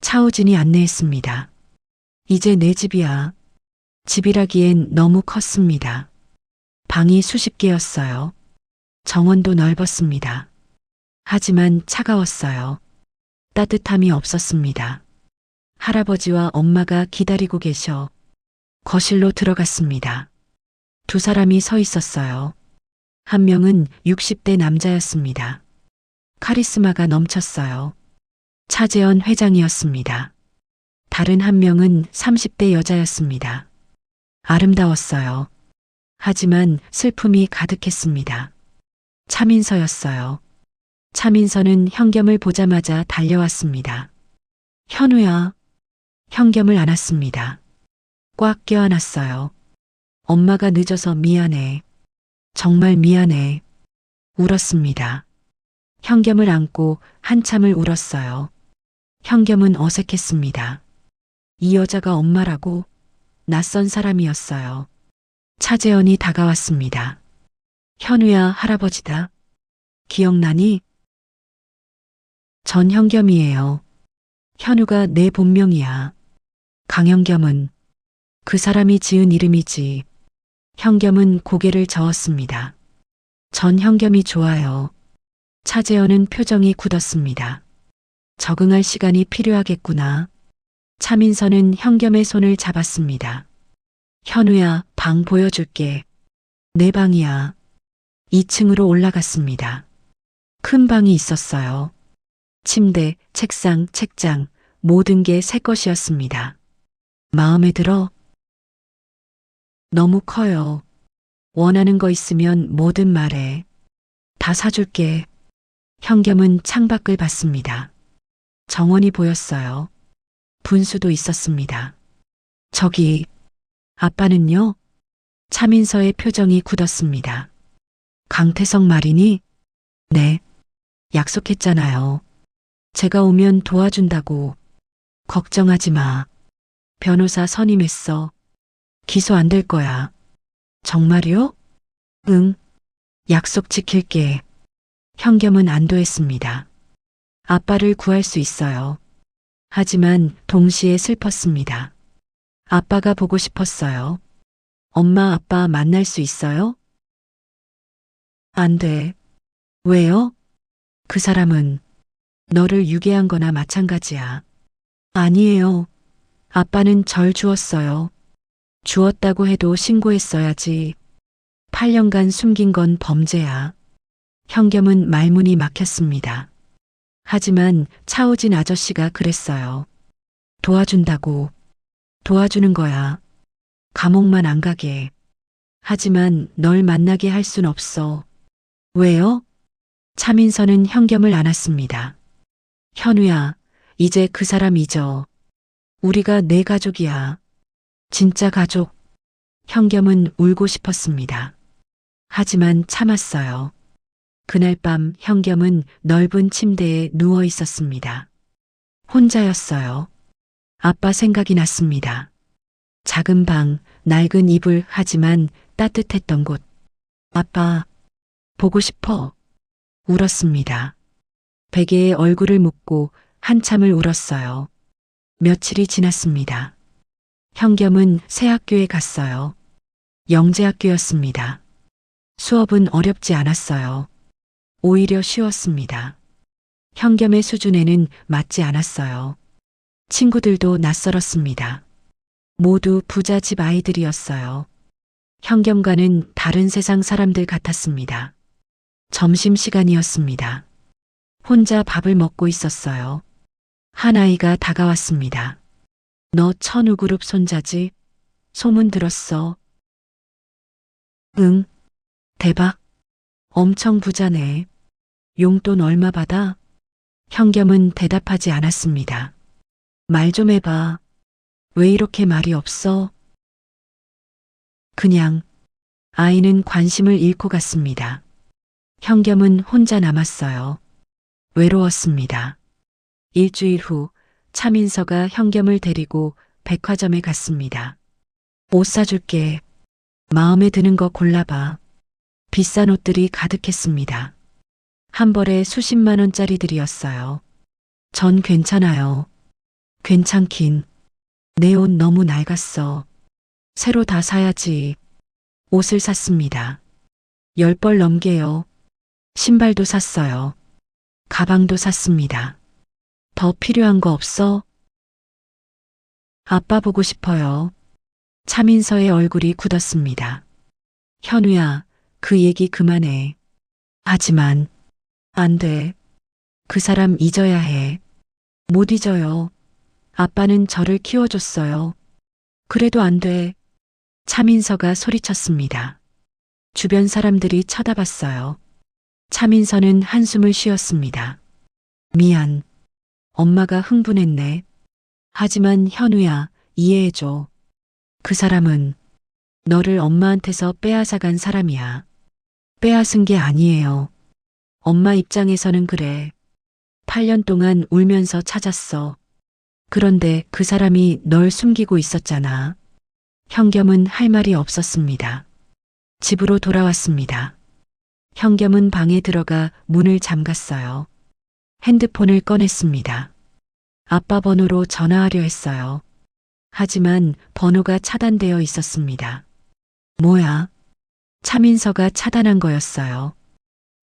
차우진이 안내했습니다. 이제 내 집이야. 집이라기엔 너무 컸습니다. 방이 수십 개였어요. 정원도 넓었습니다. 하지만 차가웠어요. 따뜻함이 없었습니다. 할아버지와 엄마가 기다리고 계셔 거실로 들어갔습니다. 두 사람이 서 있었어요. 한 명은 60대 남자였습니다. 카리스마가 넘쳤어요. 차재원 회장이었습니다. 다른 한 명은 30대 여자였습니다. 아름다웠어요. 하지만 슬픔이 가득했습니다. 차민서였어요. 차민서는 현겸을 보자마자 달려왔습니다. 현우야. 현겸을 안았습니다. 꽉 껴안았어요. 엄마가 늦어서 미안해. 정말 미안해. 울었습니다. 현겸을 안고 한참을 울었어요. 현겸은 어색했습니다. 이 여자가 엄마라고? 낯선 사람이었어요. 차재현이 다가왔습니다. 현우야, 할아버지다. 기억나니? 전 현겸이에요. 현우가 내 본명이야. 강현겸은 그 사람이 지은 이름이지. 현겸은 고개를 저었습니다. 전 현겸이 좋아요. 차재현은 표정이 굳었습니다. 적응할 시간이 필요하겠구나. 차민서는 현겸의 손을 잡았습니다. 현우야, 방 보여줄게. 내 방이야. 2층으로 올라갔습니다. 큰 방이 있었어요. 침대, 책상, 책장, 모든 게 새 것이었습니다. 마음에 들어? 너무 커요. 원하는 거 있으면 뭐든 말해. 다 사줄게. 현겸은 창밖을 봤습니다. 정원이 보였어요. 분수도 있었습니다. 저기, 아빠는요? 차민서의 표정이 굳었습니다. 강태성 말이니? 네, 약속했잖아요. 제가 오면 도와준다고. 걱정하지 마. 변호사 선임했어. 기소 안 될 거야. 정말요? 응. 약속 지킬게. 현겸은 안도했습니다. 아빠를 구할 수 있어요. 하지만 동시에 슬펐습니다. 아빠가 보고 싶었어요. 엄마, 아빠 만날 수 있어요? 안 돼. 왜요? 그 사람은 너를 유괴한 거나 마찬가지야. 아니에요. 아빠는 절 주었어요. 주었다고 해도 신고했어야지. 8년간 숨긴 건 범죄야. 현겸은 말문이 막혔습니다. 하지만 차우진 아저씨가 그랬어요. 도와준다고. 도와주는 거야. 감옥만 안 가게. 하지만 널 만나게 할 순 없어. 왜요? 차민서는 현겸을 안았습니다. 현우야, 이제 그 사람 잊어. 우리가 내 가족이야. 진짜 가족. 현겸은 울고 싶었습니다. 하지만 참았어요. 그날 밤 현겸은 넓은 침대에 누워 있었습니다. 혼자였어요. 아빠 생각이 났습니다. 작은 방, 낡은 이불, 하지만 따뜻했던 곳. 아빠, 보고 싶어. 울었습니다. 베개에 얼굴을 묻고 한참을 울었어요. 며칠이 지났습니다. 현겸은 새 학교에 갔어요. 영재학교였습니다. 수업은 어렵지 않았어요. 오히려 쉬웠습니다. 현겸의 수준에는 맞지 않았어요. 친구들도 낯설었습니다. 모두 부잣집 아이들이었어요. 현겸과는 다른 세상 사람들 같았습니다. 점심시간이었습니다. 혼자 밥을 먹고 있었어요. 한 아이가 다가왔습니다. 너 천우그룹 손자지? 소문 들었어. 응. 대박. 엄청 부자네. 용돈 얼마 받아? 현겸은 대답하지 않았습니다. 말 좀 해봐. 왜 이렇게 말이 없어? 그냥. 아이는 관심을 잃고 갔습니다. 현겸은 혼자 남았어요. 외로웠습니다. 일주일 후 차민서가 현겸을 데리고 백화점에 갔습니다. 옷 사줄게. 마음에 드는 거 골라봐. 비싼 옷들이 가득했습니다. 한 벌에 수십만 원짜리들이었어요. 전 괜찮아요. 괜찮긴. 내 옷 너무 낡았어. 새로 다 사야지. 옷을 샀습니다. 10벌 넘게요. 신발도 샀어요. 가방도 샀습니다. 더 필요한 거 없어? 아빠 보고 싶어요. 차민서의 얼굴이 굳었습니다. 현우야, 그 얘기 그만해. 하지만, 안 돼. 그 사람 잊어야 해. 못 잊어요. 아빠는 저를 키워줬어요. 그래도 안 돼. 차민서가 소리쳤습니다. 주변 사람들이 쳐다봤어요. 차민서는 한숨을 쉬었습니다. 미안. 엄마가 흥분했네. 하지만 현우야, 이해해줘. 그 사람은 너를 엄마한테서 빼앗아간 사람이야. 빼앗은 게 아니에요. 엄마 입장에서는 그래. 8년 동안 울면서 찾았어. 그런데 그 사람이 널 숨기고 있었잖아. 현겸은 할 말이 없었습니다. 집으로 돌아왔습니다. 현겸은 방에 들어가 문을 잠갔어요. 핸드폰을 꺼냈습니다. 아빠 번호로 전화하려 했어요. 하지만 번호가 차단되어 있었습니다. 뭐야? 차민서가 차단한 거였어요.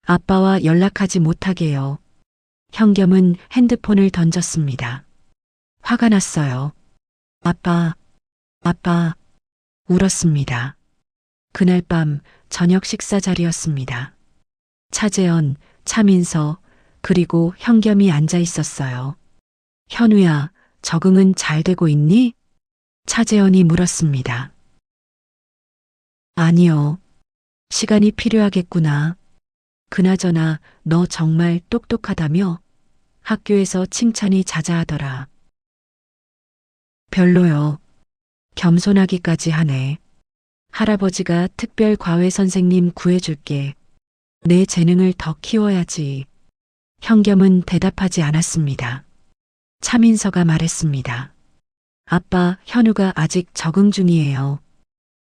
아빠와 연락하지 못하게요. 현겸은 핸드폰을 던졌습니다. 화가 났어요. 아빠, 울었습니다. 그날 밤 저녁 식사 자리였습니다. 차재현, 차민서, 그리고 현겸이 앉아 있었어요. 현우야, 적응은 잘 되고 있니? 차재현이 물었습니다. 아니요. 시간이 필요하겠구나. 그나저나 너 정말 똑똑하다며? 학교에서 칭찬이 자자하더라. 별로요. 겸손하기까지 하네. 할아버지가 특별 과외 선생님 구해줄게. 내 재능을 더 키워야지. 현겸은 대답하지 않았습니다. 차민서가 말했습니다. 아빠, 현우가 아직 적응 중이에요.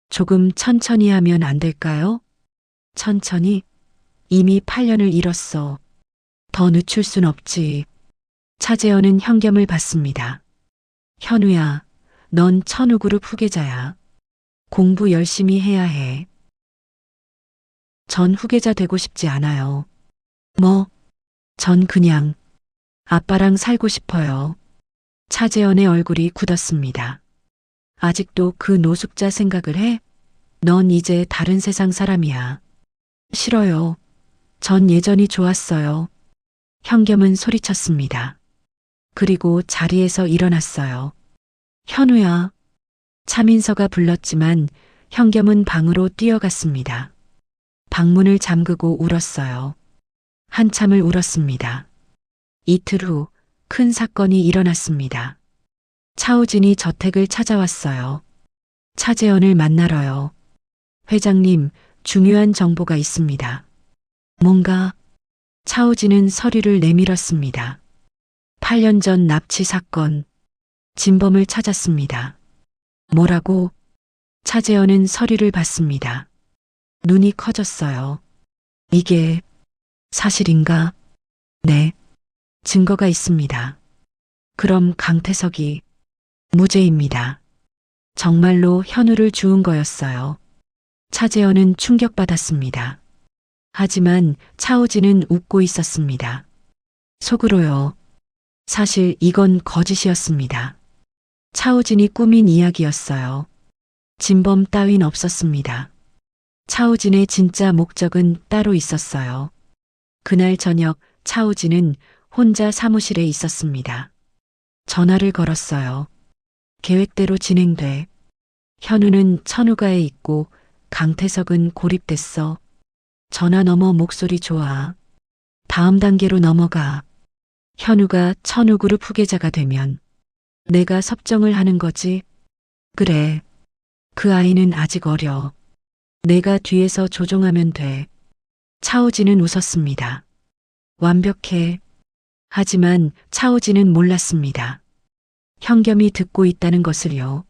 조금 천천히 하면 안 될까요? 천천히? 이미 8년을 잃었어. 더 늦출 순 없지. 차재현은 현겸을 봤습니다. 현우야, 넌 천우그룹 후계자야. 공부 열심히 해야 해. 전 후계자 되고 싶지 않아요. 뭐? 전 그냥 아빠랑 살고 싶어요. 차재현의 얼굴이 굳었습니다. 아직도 그 노숙자 생각을 해? 넌 이제 다른 세상 사람이야. 싫어요. 전 예전이 좋았어요. 현겸은 소리쳤습니다. 그리고 자리에서 일어났어요. 현우야. 차민서가 불렀지만 현겸은 방으로 뛰어갔습니다. 방문을 잠그고 울었어요. 한참을 울었습니다. 이틀 후 큰 사건이 일어났습니다. 차우진이 저택을 찾아왔어요. 차재현을 만나러요. 회장님, 중요한 정보가 있습니다. 뭔가? 차우진은 서류를 내밀었습니다. 8년 전 납치 사건. 진범을 찾았습니다. 뭐라고? 차재현은 서류를 봤습니다. 눈이 커졌어요. 이게 사실인가? 네. 증거가 있습니다. 그럼 강태석이 무죄입니다. 정말로 현우를 주운 거였어요. 차재현은 충격받았습니다. 하지만 차우진은 웃고 있었습니다. 속으로요. 사실 이건 거짓이었습니다. 차우진이 꾸민 이야기였어요. 진범 따윈 없었습니다. 차우진의 진짜 목적은 따로 있었어요. 그날 저녁 차우진은 혼자 사무실에 있었습니다. 전화를 걸었어요. 계획대로 진행돼. 현우는 천우가에 있고 강태석은 고립됐어. 전화 너머 목소리 좋아. 다음 단계로 넘어가. 현우가 천우그룹 후계자가 되면 내가 섭정을 하는 거지. 그래. 그 아이는 아직 어려. 내가 뒤에서 조종하면 돼. 차우진은 웃었습니다. 완벽해. 하지만 차우진은 몰랐습니다. 현겸이 듣고 있다는 것을요.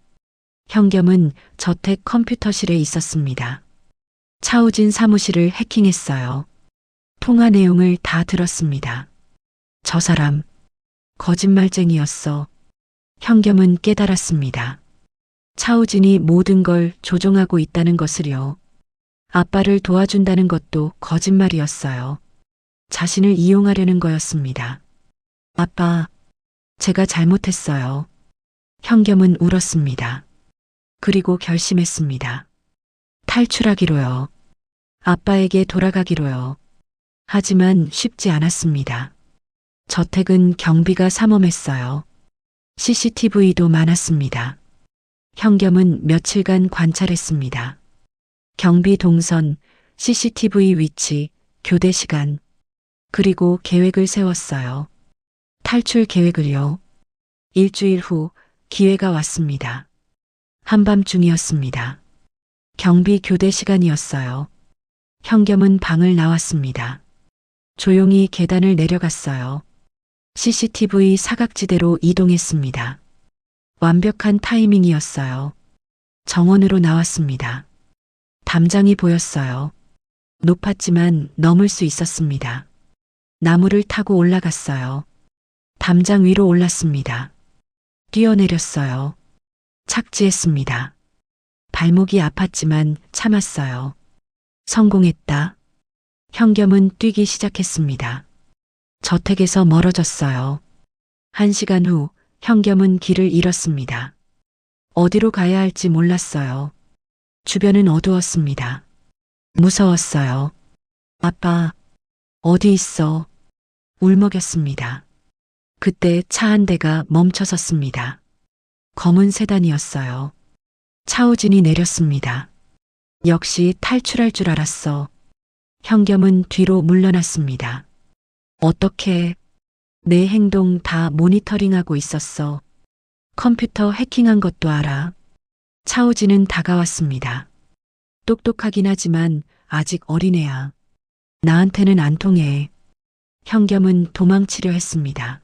현겸은 저택 컴퓨터실에 있었습니다. 차우진 사무실을 해킹했어요. 통화 내용을 다 들었습니다. 저 사람 거짓말쟁이였어. 현겸은 깨달았습니다. 차우진이 모든 걸 조종하고 있다는 것을요. 아빠를 도와준다는 것도 거짓말이었어요. 자신을 이용하려는 거였습니다. 아빠, 제가 잘못했어요. 현겸은 울었습니다. 그리고 결심했습니다. 탈출하기로요. 아빠에게 돌아가기로요. 하지만 쉽지 않았습니다. 저택은 경비가 삼엄했어요. CCTV도 많았습니다. 현겸은 며칠간 관찰했습니다. 경비 동선, CCTV 위치, 교대 시간, 그리고 계획을 세웠어요. 탈출 계획을요. 일주일 후 기회가 왔습니다. 한밤중이었습니다. 경비 교대 시간이었어요. 현겸은 방을 나왔습니다. 조용히 계단을 내려갔어요. CCTV 사각지대로 이동했습니다. 완벽한 타이밍이었어요. 정원으로 나왔습니다. 담장이 보였어요. 높았지만 넘을 수 있었습니다. 나무를 타고 올라갔어요. 담장 위로 올랐습니다. 뛰어내렸어요. 착지했습니다. 발목이 아팠지만 참았어요. 성공했다. 현겸은 뛰기 시작했습니다. 저택에서 멀어졌어요. 1시간 후 현겸은 길을 잃었습니다. 어디로 가야 할지 몰랐어요. 주변은 어두웠습니다. 무서웠어요. 아빠, 어디 있어? 울먹였습니다. 그때 차 한 대가 멈춰섰습니다. 검은 세단이었어요. 차우진이 내렸습니다. 역시 탈출할 줄 알았어. 현겸은 뒤로 물러났습니다. 어떻게? 내 행동 다 모니터링하고 있었어. 컴퓨터 해킹한 것도 알아. 차우진은 다가왔습니다. 똑똑하긴 하지만 아직 어린애야. 나한테는 안 통해. 현겸은 도망치려 했습니다.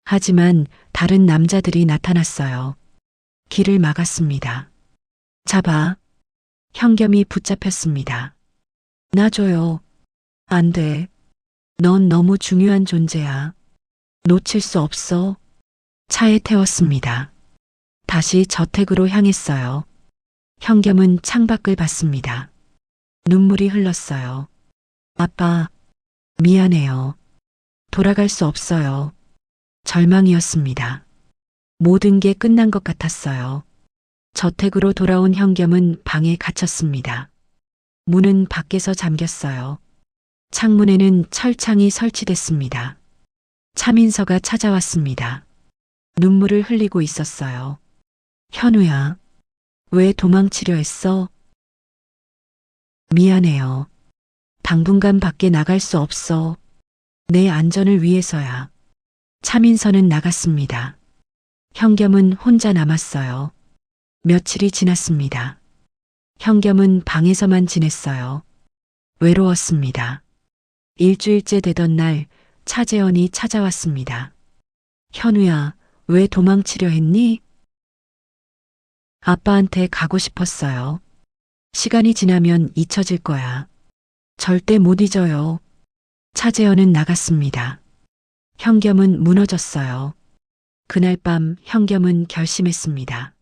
하지만 다른 남자들이 나타났어요. 길을 막았습니다. 잡아. 현겸이 붙잡혔습니다. 놔줘요. 안 돼. 넌 너무 중요한 존재야. 놓칠 수 없어. 차에 태웠습니다. 다시 저택으로 향했어요. 현겸은 창밖을 봤습니다. 눈물이 흘렀어요. 아빠, 미안해요. 돌아갈 수 없어요. 절망이었습니다. 모든 게 끝난 것 같았어요. 저택으로 돌아온 현겸은 방에 갇혔습니다. 문은 밖에서 잠겼어요. 창문에는 철창이 설치됐습니다. 차민서가 찾아왔습니다. 눈물을 흘리고 있었어요. 현우야, 왜 도망치려 했어? 미안해요. 당분간 밖에 나갈 수 없어. 내 안전을 위해서야. 차민서는 나갔습니다. 현겸은 혼자 남았어요. 며칠이 지났습니다. 현겸은 방에서만 지냈어요. 외로웠습니다. 일주일째 되던 날 차재현이 찾아왔습니다. 현우야, 왜 도망치려 했니? 아빠한테 가고 싶었어요. 시간이 지나면 잊혀질 거야. 절대 못 잊어요. 차재현은 나갔습니다. 현겸은 무너졌어요. 그날 밤 현겸은 결심했습니다.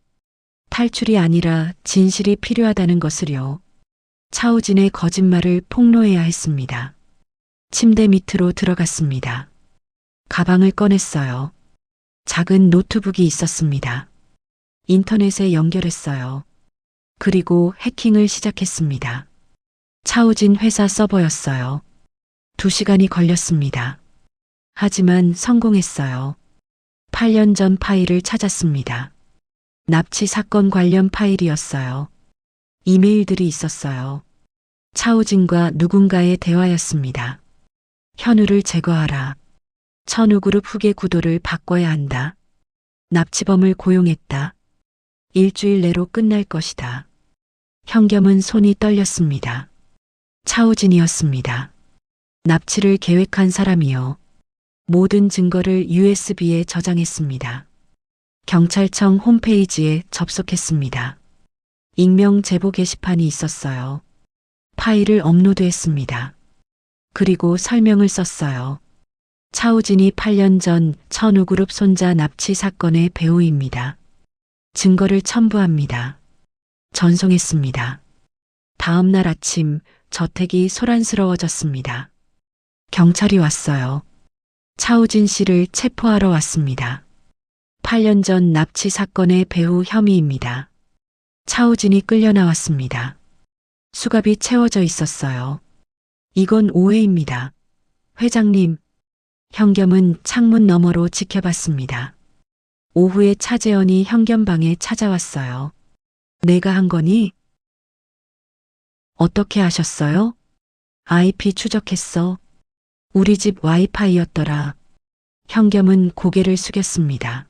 탈출이 아니라 진실이 필요하다는 것을요. 차우진의 거짓말을 폭로해야 했습니다. 침대 밑으로 들어갔습니다. 가방을 꺼냈어요. 작은 노트북이 있었습니다. 인터넷에 연결했어요. 그리고 해킹을 시작했습니다. 차우진 회사 서버였어요. 2시간이 걸렸습니다. 하지만 성공했어요. 8년 전 파일을 찾았습니다. 납치 사건 관련 파일이었어요. 이메일들이 있었어요. 차우진과 누군가의 대화였습니다. 현우를 제거하라. 천우그룹 후계 구도를 바꿔야 한다. 납치범을 고용했다. 일주일 내로 끝날 것이다. 현겸은 손이 떨렸습니다. 차우진이었습니다. 납치를 계획한 사람이요. 모든 증거를 USB에 저장했습니다. 경찰청 홈페이지에 접속했습니다. 익명 제보 게시판이 있었어요. 파일을 업로드했습니다. 그리고 설명을 썼어요. 차우진이 8년 전 천우그룹 손자 납치 사건의 배우입니다. 증거를 첨부합니다. 전송했습니다. 다음 날 아침 저택이 소란스러워졌습니다. 경찰이 왔어요. 차우진 씨를 체포하러 왔습니다. 8년 전 납치 사건의 배후 혐의입니다. 차우진이 끌려 나왔습니다. 수갑이 채워져 있었어요. 이건 오해입니다. 회장님, 현겸은 창문 너머로 지켜봤습니다. 오후에 차재현이 현겸 방에 찾아왔어요. 내가 한 거니? 어떻게 아셨어요? IP 추적했어. 우리 집 와이파이였더라. 현겸은 고개를 숙였습니다.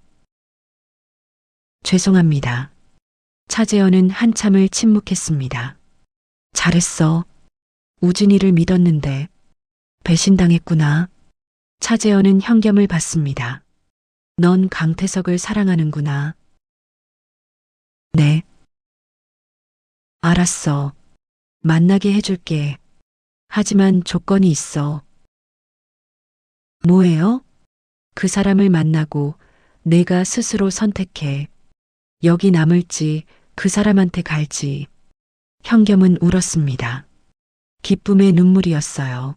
죄송합니다. 차재현은 한참을 침묵했습니다. 잘했어. 우진이를 믿었는데 배신당했구나. 차재현은 현겸을 봤습니다. 넌 강태석을 사랑하는구나. 네. 알았어. 만나게 해줄게. 하지만 조건이 있어. 뭐예요? 그 사람을 만나고 내가 스스로 선택해. 여기 남을지 그 사람한테 갈지. 현겸은 울었습니다. 기쁨의 눈물이었어요.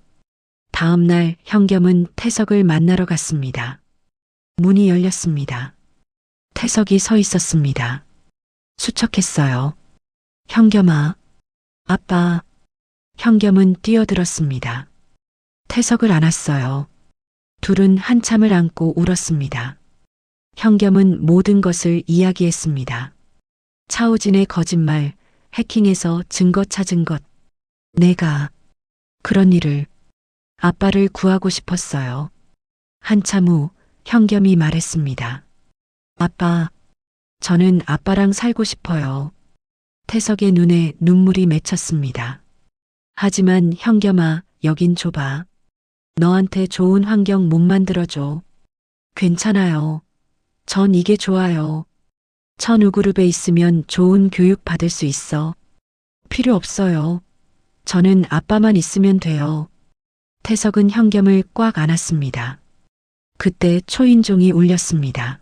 다음 날 현겸은 태석을 만나러 갔습니다. 문이 열렸습니다. 태석이 서 있었습니다. 수척했어요. 현겸아, 아빠. 현겸은 뛰어들었습니다. 태석을 안았어요. 둘은 한참을 안고 울었습니다. 현겸은 모든 것을 이야기했습니다. 차우진의 거짓말, 해킹해서 증거 찾은 것. 내가 그런 일을 아빠를 구하고 싶었어요. 한참 후 현겸이 말했습니다. 아빠, 저는 아빠랑 살고 싶어요. 태석의 눈에 눈물이 맺혔습니다. 하지만 현겸아, 여긴 좁아. 너한테 좋은 환경 못 만들어줘. 괜찮아요. 전 이게 좋아요. 천우그룹에 있으면 좋은 교육 받을 수 있어. 필요 없어요. 저는 아빠만 있으면 돼요. 태석은 현겸을 꽉 안았습니다. 그때 초인종이 울렸습니다.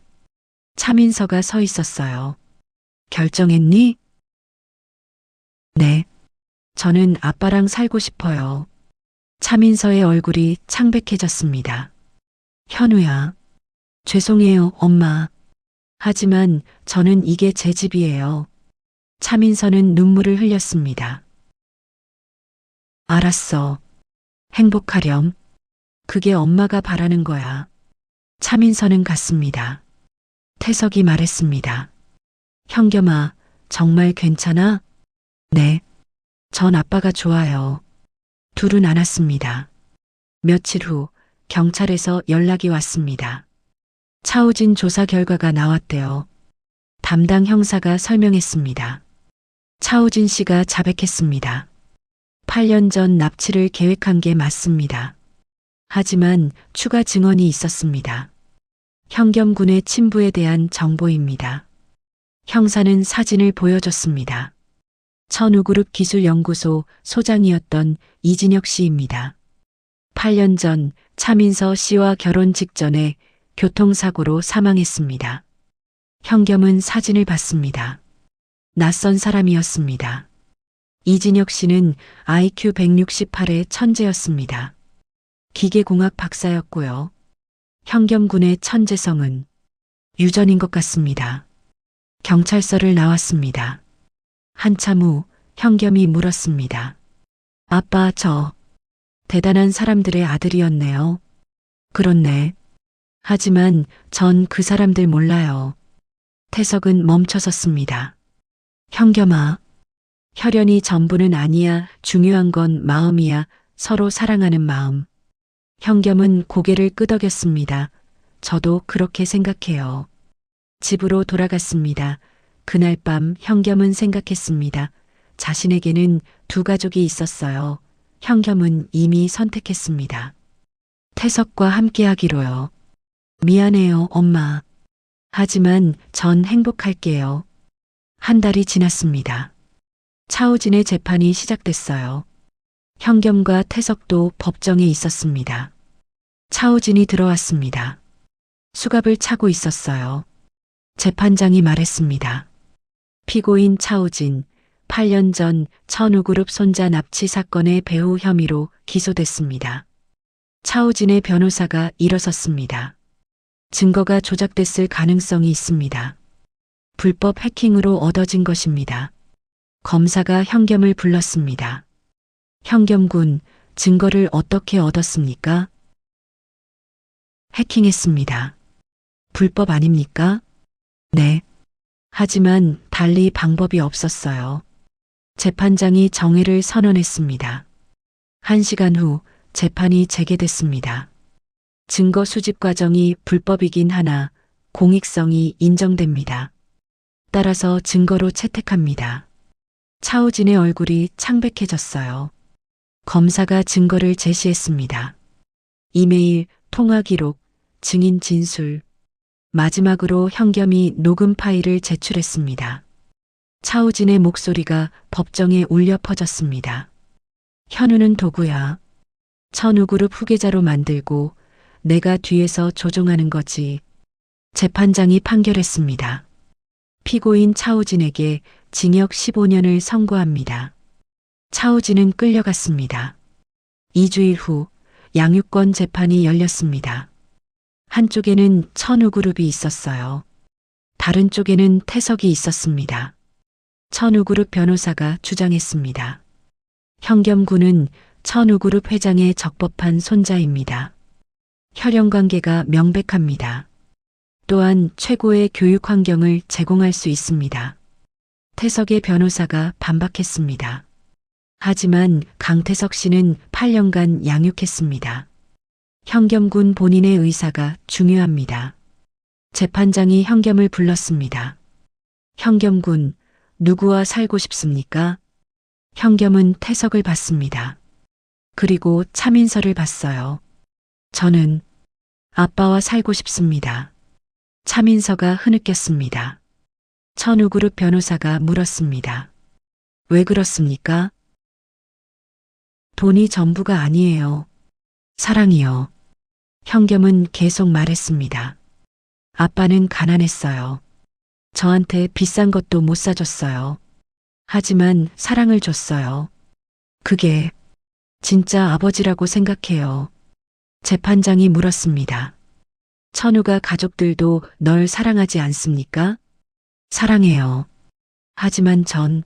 차민서가 서 있었어요. 결정했니? 네. 저는 아빠랑 살고 싶어요. 차민서의 얼굴이 창백해졌습니다. 현우야. 죄송해요, 엄마. 하지만 저는 이게 제 집이에요. 차민서는 눈물을 흘렸습니다. 알았어. 행복하렴. 그게 엄마가 바라는 거야. 차민서는 갔습니다. 태석이 말했습니다. 현겸아, 정말 괜찮아? 네. 전 아빠가 좋아요. 둘은 안았습니다. 며칠 후 경찰에서 연락이 왔습니다. 차우진 조사 결과가 나왔대요. 담당 형사가 설명했습니다. 차우진 씨가 자백했습니다. 8년 전 납치를 계획한 게 맞습니다. 하지만 추가 증언이 있었습니다. 현겸 군의 친부에 대한 정보입니다. 형사는 사진을 보여줬습니다. 천우그룹 기술연구소 소장이었던 이진혁 씨입니다. 8년 전 차민서 씨와 결혼 직전에 교통사고로 사망했습니다. 현겸은 사진을 봤습니다. 낯선 사람이었습니다. 이진혁 씨는 IQ 168의 천재였습니다. 기계공학 박사였고요. 현겸 군의 천재성은 유전인 것 같습니다. 경찰서를 나왔습니다. 한참 후 현겸이 물었습니다. 아빠, 저 대단한 사람들의 아들이었네요. 그렇네. 하지만 전 그 사람들 몰라요. 태석은 멈춰섰습니다. 현겸아, 혈연이 전부는 아니야. 중요한 건 마음이야. 서로 사랑하는 마음. 현겸은 고개를 끄덕였습니다. 저도 그렇게 생각해요. 집으로 돌아갔습니다. 그날 밤 현겸은 생각했습니다. 자신에게는 두 가족이 있었어요. 현겸은 이미 선택했습니다. 태석과 함께하기로요. 미안해요, 엄마. 하지만 전 행복할게요. 한 달이 지났습니다. 차우진의 재판이 시작됐어요. 현겸과 태석도 법정에 있었습니다. 차우진이 들어왔습니다. 수갑을 차고 있었어요. 재판장이 말했습니다. 피고인 차우진, 8년 전 천우그룹 손자 납치 사건의 배후 혐의로 기소됐습니다. 차우진의 변호사가 일어섰습니다. 증거가 조작됐을 가능성이 있습니다. 불법 해킹으로 얻어진 것입니다. 검사가 현겸을 불렀습니다. 현겸군, 증거를 어떻게 얻었습니까? 해킹했습니다. 불법 아닙니까? 네. 하지만 달리 방법이 없었어요. 재판장이 정회를 선언했습니다. 1시간 후 재판이 재개됐습니다. 증거 수집 과정이 불법이긴 하나 공익성이 인정됩니다. 따라서 증거로 채택합니다. 차우진의 얼굴이 창백해졌어요. 검사가 증거를 제시했습니다. 이메일, 통화 기록, 증인 진술. 마지막으로 현겸이 녹음 파일을 제출했습니다. 차우진의 목소리가 법정에 울려 퍼졌습니다. 현우는 도구야. 천우그룹 후계자로 만들고 내가 뒤에서 조종하는 거지. 재판장이 판결했습니다. 피고인 차우진에게 징역 15년을 선고합니다. 차우진은 끌려갔습니다. 2주일 후 양육권 재판이 열렸습니다. 한쪽에는 천우그룹이 있었어요. 다른 쪽에는 태석이 있었습니다. 천우그룹 변호사가 주장했습니다. 현겸군은 천우그룹 회장의 적법한 손자입니다. 혈연관계가 명백합니다. 또한 최고의 교육 환경을 제공할 수 있습니다. 태석의 변호사가 반박했습니다. 하지만 강태석 씨는 8년간 양육했습니다. 현겸군 본인의 의사가 중요합니다. 재판장이 현겸을 불렀습니다. 현겸군, 누구와 살고 싶습니까? 현겸은 태석을 봤습니다. 그리고 차민서를 봤어요. 저는 아빠와 살고 싶습니다. 차민서가 흐느꼈습니다. 천우그룹 변호사가 물었습니다. 왜 그렇습니까? 돈이 전부가 아니에요. 사랑이요. 현겸은 계속 말했습니다. 아빠는 가난했어요. 저한테 비싼 것도 못 사줬어요. 하지만 사랑을 줬어요. 그게 진짜 아버지라고 생각해요. 재판장이 물었습니다. 천우가 가족들도 널 사랑하지 않습니까? 사랑해요. 하지만 전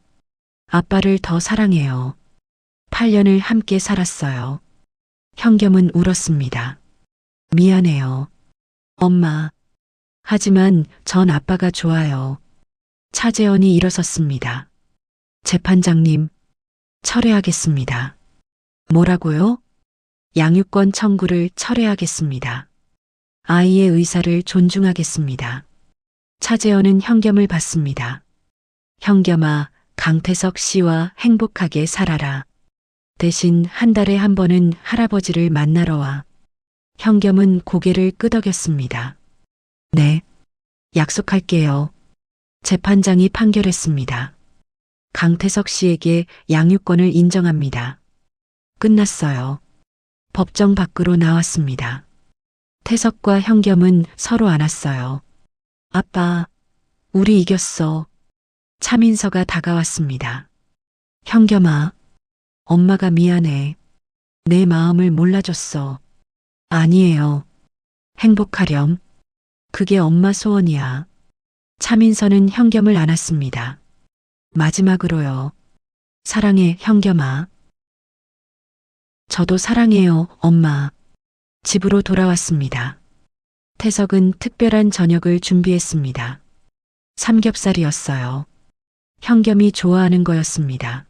아빠를 더 사랑해요. 8년을 함께 살았어요. 현겸은 울었습니다. 미안해요. 엄마. 하지만 전 아빠가 좋아요. 차재원이 일어섰습니다. 재판장님, 철회하겠습니다. 뭐라고요? 양육권 청구를 철회하겠습니다. 아이의 의사를 존중하겠습니다. 차재원은 현겸을 봤습니다. 현겸아, 강태석 씨와 행복하게 살아라. 대신 한 달에 한 번은 할아버지를 만나러 와. 현겸은 고개를 끄덕였습니다. 네, 약속할게요. 재판장이 판결했습니다. 강태석 씨에게 양육권을 인정합니다. 끝났어요. 법정 밖으로 나왔습니다. 태석과 현겸은 서로 안았어요. 아빠, 우리 이겼어. 차민서가 다가왔습니다. 현겸아, 엄마가 미안해. 내 마음을 몰라줬어. 아니에요. 행복하렴. 그게 엄마 소원이야. 차민서는 현겸을 안았습니다. 마지막으로요. 사랑해, 현겸아. 저도 사랑해요, 엄마. 집으로 돌아왔습니다. 태석은 특별한 저녁을 준비했습니다. 삼겹살이었어요. 현겸이 좋아하는 거였습니다.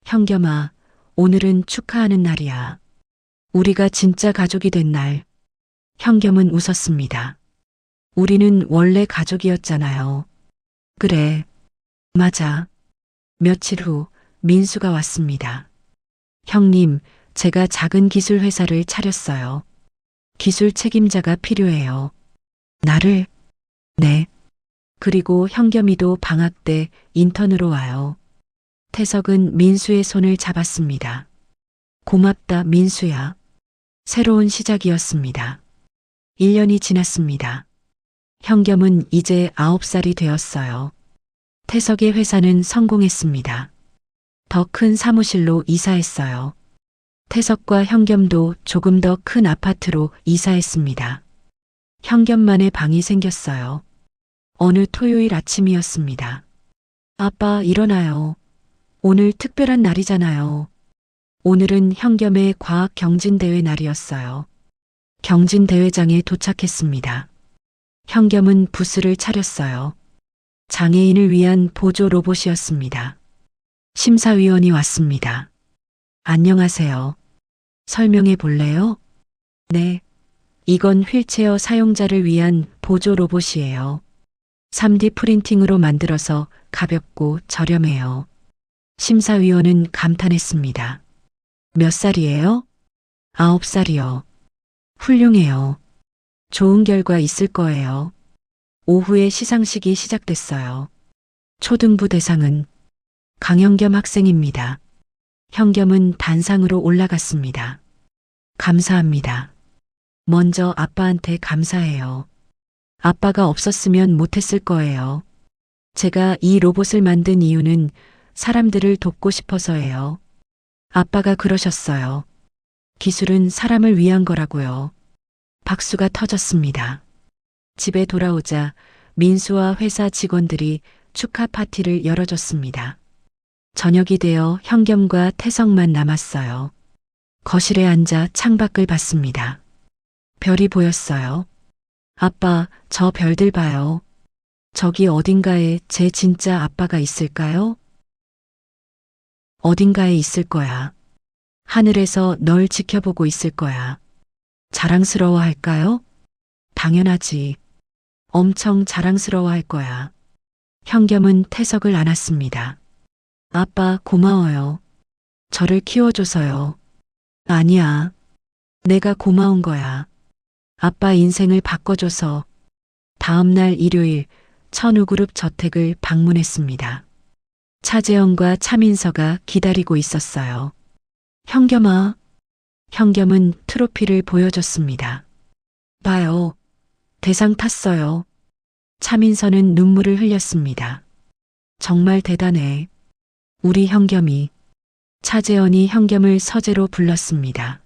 현겸아, 오늘은 축하하는 날이야. 우리가 진짜 가족이 된 날. 현겸은 웃었습니다. 우리는 원래 가족이었잖아요. 그래. 맞아. 며칠 후 민수가 왔습니다. 형님, 제가 작은 기술 회사를 차렸어요. 기술 책임자가 필요해요. 나를? 네. 그리고 현겸이도 방학 때 인턴으로 와요. 태석은 민수의 손을 잡았습니다. 고맙다, 민수야. 새로운 시작이었습니다. 1년이 지났습니다. 현겸은 이제 9살이 되었어요. 태석의 회사는 성공했습니다. 더 큰 사무실로 이사했어요. 태석과 현겸도 조금 더 큰 아파트로 이사했습니다. 현겸만의 방이 생겼어요. 어느 토요일 아침이었습니다. 아빠, 일어나요. 오늘 특별한 날이잖아요. 오늘은 현겸의 과학 경진대회 날이었어요. 경진대회장에 도착했습니다. 현겸은 부스를 차렸어요. 장애인을 위한 보조 로봇이었습니다. 심사위원이 왔습니다. 안녕하세요. 설명해 볼래요? 네. 이건 휠체어 사용자를 위한 보조 로봇이에요. 3D 프린팅으로 만들어서 가볍고 저렴해요. 심사위원은 감탄했습니다. 몇 살이에요? 9살이요. 훌륭해요. 좋은 결과 있을 거예요. 오후에 시상식이 시작됐어요. 초등부 대상은 강현겸 학생입니다. 현겸은 단상으로 올라갔습니다. 감사합니다. 먼저 아빠한테 감사해요. 아빠가 없었으면 못했을 거예요. 제가 이 로봇을 만든 이유는 사람들을 돕고 싶어서예요. 아빠가 그러셨어요. 기술은 사람을 위한 거라고요. 박수가 터졌습니다. 집에 돌아오자 민수와 회사 직원들이 축하 파티를 열어줬습니다. 저녁이 되어 현겸과 태석만 남았어요. 거실에 앉아 창밖을 봤습니다. 별이 보였어요. 아빠, 저 별들 봐요. 저기 어딘가에 제 진짜 아빠가 있을까요? 어딘가에 있을 거야. 하늘에서 널 지켜보고 있을 거야. 자랑스러워 할까요? 당연하지. 엄청 자랑스러워 할 거야. 현겸은 태석을 안았습니다. 아빠, 고마워요. 저를 키워줘서요. 아니야. 내가 고마운 거야. 아빠 인생을 바꿔줘서. 다음 날 일요일 천우그룹 저택을 방문했습니다. 차재현과 차민서가 기다리고 있었어요. 현겸아. 현겸은 트로피를 보여줬습니다. 봐요. 대상 탔어요. 차민서는 눈물을 흘렸습니다. 정말 대단해. 우리 현겸이. 차재현이 현겸을 서재로 불렀습니다.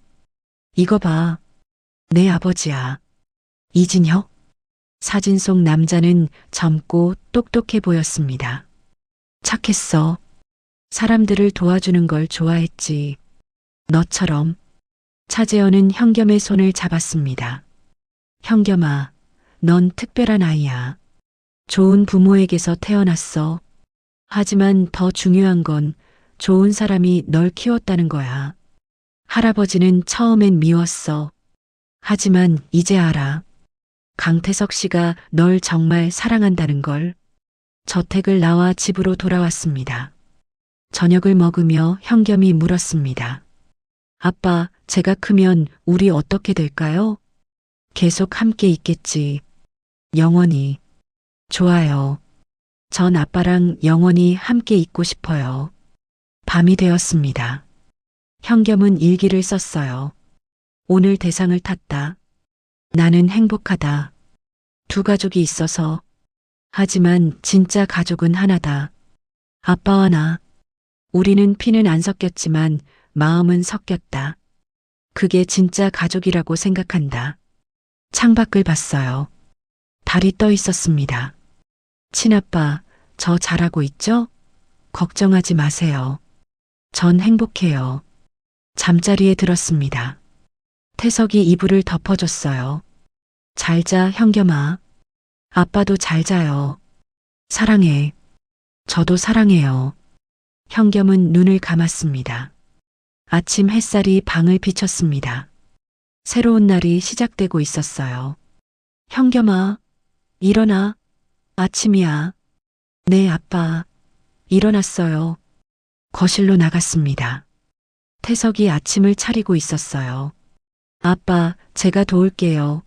이거 봐. 내 아버지야. 이진혁? 사진 속 남자는 젊고 똑똑해 보였습니다. 착했어. 사람들을 도와주는 걸 좋아했지. 너처럼. 차재현은 현겸의 손을 잡았습니다. 현겸아, 넌 특별한 아이야. 좋은 부모에게서 태어났어. 하지만 더 중요한 건 좋은 사람이 널 키웠다는 거야. 할아버지는 처음엔 미웠어. 하지만 이제 알아. 강태석 씨가 널 정말 사랑한다는 걸. 저택을 나와 집으로 돌아왔습니다. 저녁을 먹으며 현겸이 물었습니다. 아빠, 제가 크면 우리 어떻게 될까요? 계속 함께 있겠지. 영원히. 좋아요. 전 아빠랑 영원히 함께 있고 싶어요. 밤이 되었습니다. 현겸은 일기를 썼어요. 오늘 대상을 탔다. 나는 행복하다. 두 가족이 있어서. 하지만 진짜 가족은 하나다. 아빠와 나. 우리는 피는 안 섞였지만 마음은 섞였다. 그게 진짜 가족이라고 생각한다. 창밖을 봤어요. 달이 떠 있었습니다. 친아빠, 저 잘하고 있죠? 걱정하지 마세요. 전 행복해요. 잠자리에 들었습니다. 태석이 이불을 덮어줬어요. 잘 자, 현겸아. 아빠도 잘 자요. 사랑해. 저도 사랑해요. 현겸은 눈을 감았습니다. 아침 햇살이 방을 비췄습니다. 새로운 날이 시작되고 있었어요. 현겸아, 일어나. 아침이야. 네, 아빠. 일어났어요. 거실로 나갔습니다. 태석이 아침을 차리고 있었어요. 아빠, 제가 도울게요.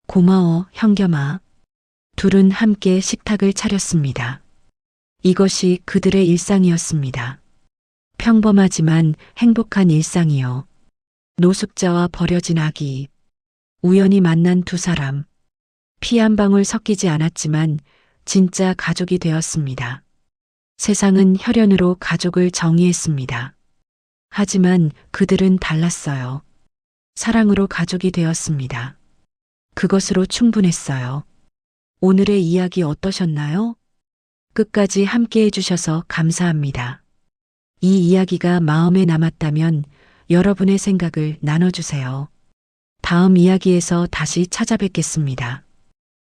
고마워, 현겸아. 둘은 함께 식탁을 차렸습니다. 이것이 그들의 일상이었습니다. 평범하지만 행복한 일상이요. 노숙자와 버려진 아기. 우연히 만난 두 사람. 피 한 방울 섞이지 않았지만 진짜 가족이 되었습니다. 세상은 혈연으로 가족을 정의했습니다. 하지만 그들은 달랐어요. 사랑으로 가족이 되었습니다. 그것으로 충분했어요. 오늘의 이야기 어떠셨나요? 끝까지 함께 해주셔서 감사합니다. 이 이야기가 마음에 남았다면 여러분의 생각을 나눠주세요. 다음 이야기에서 다시 찾아뵙겠습니다.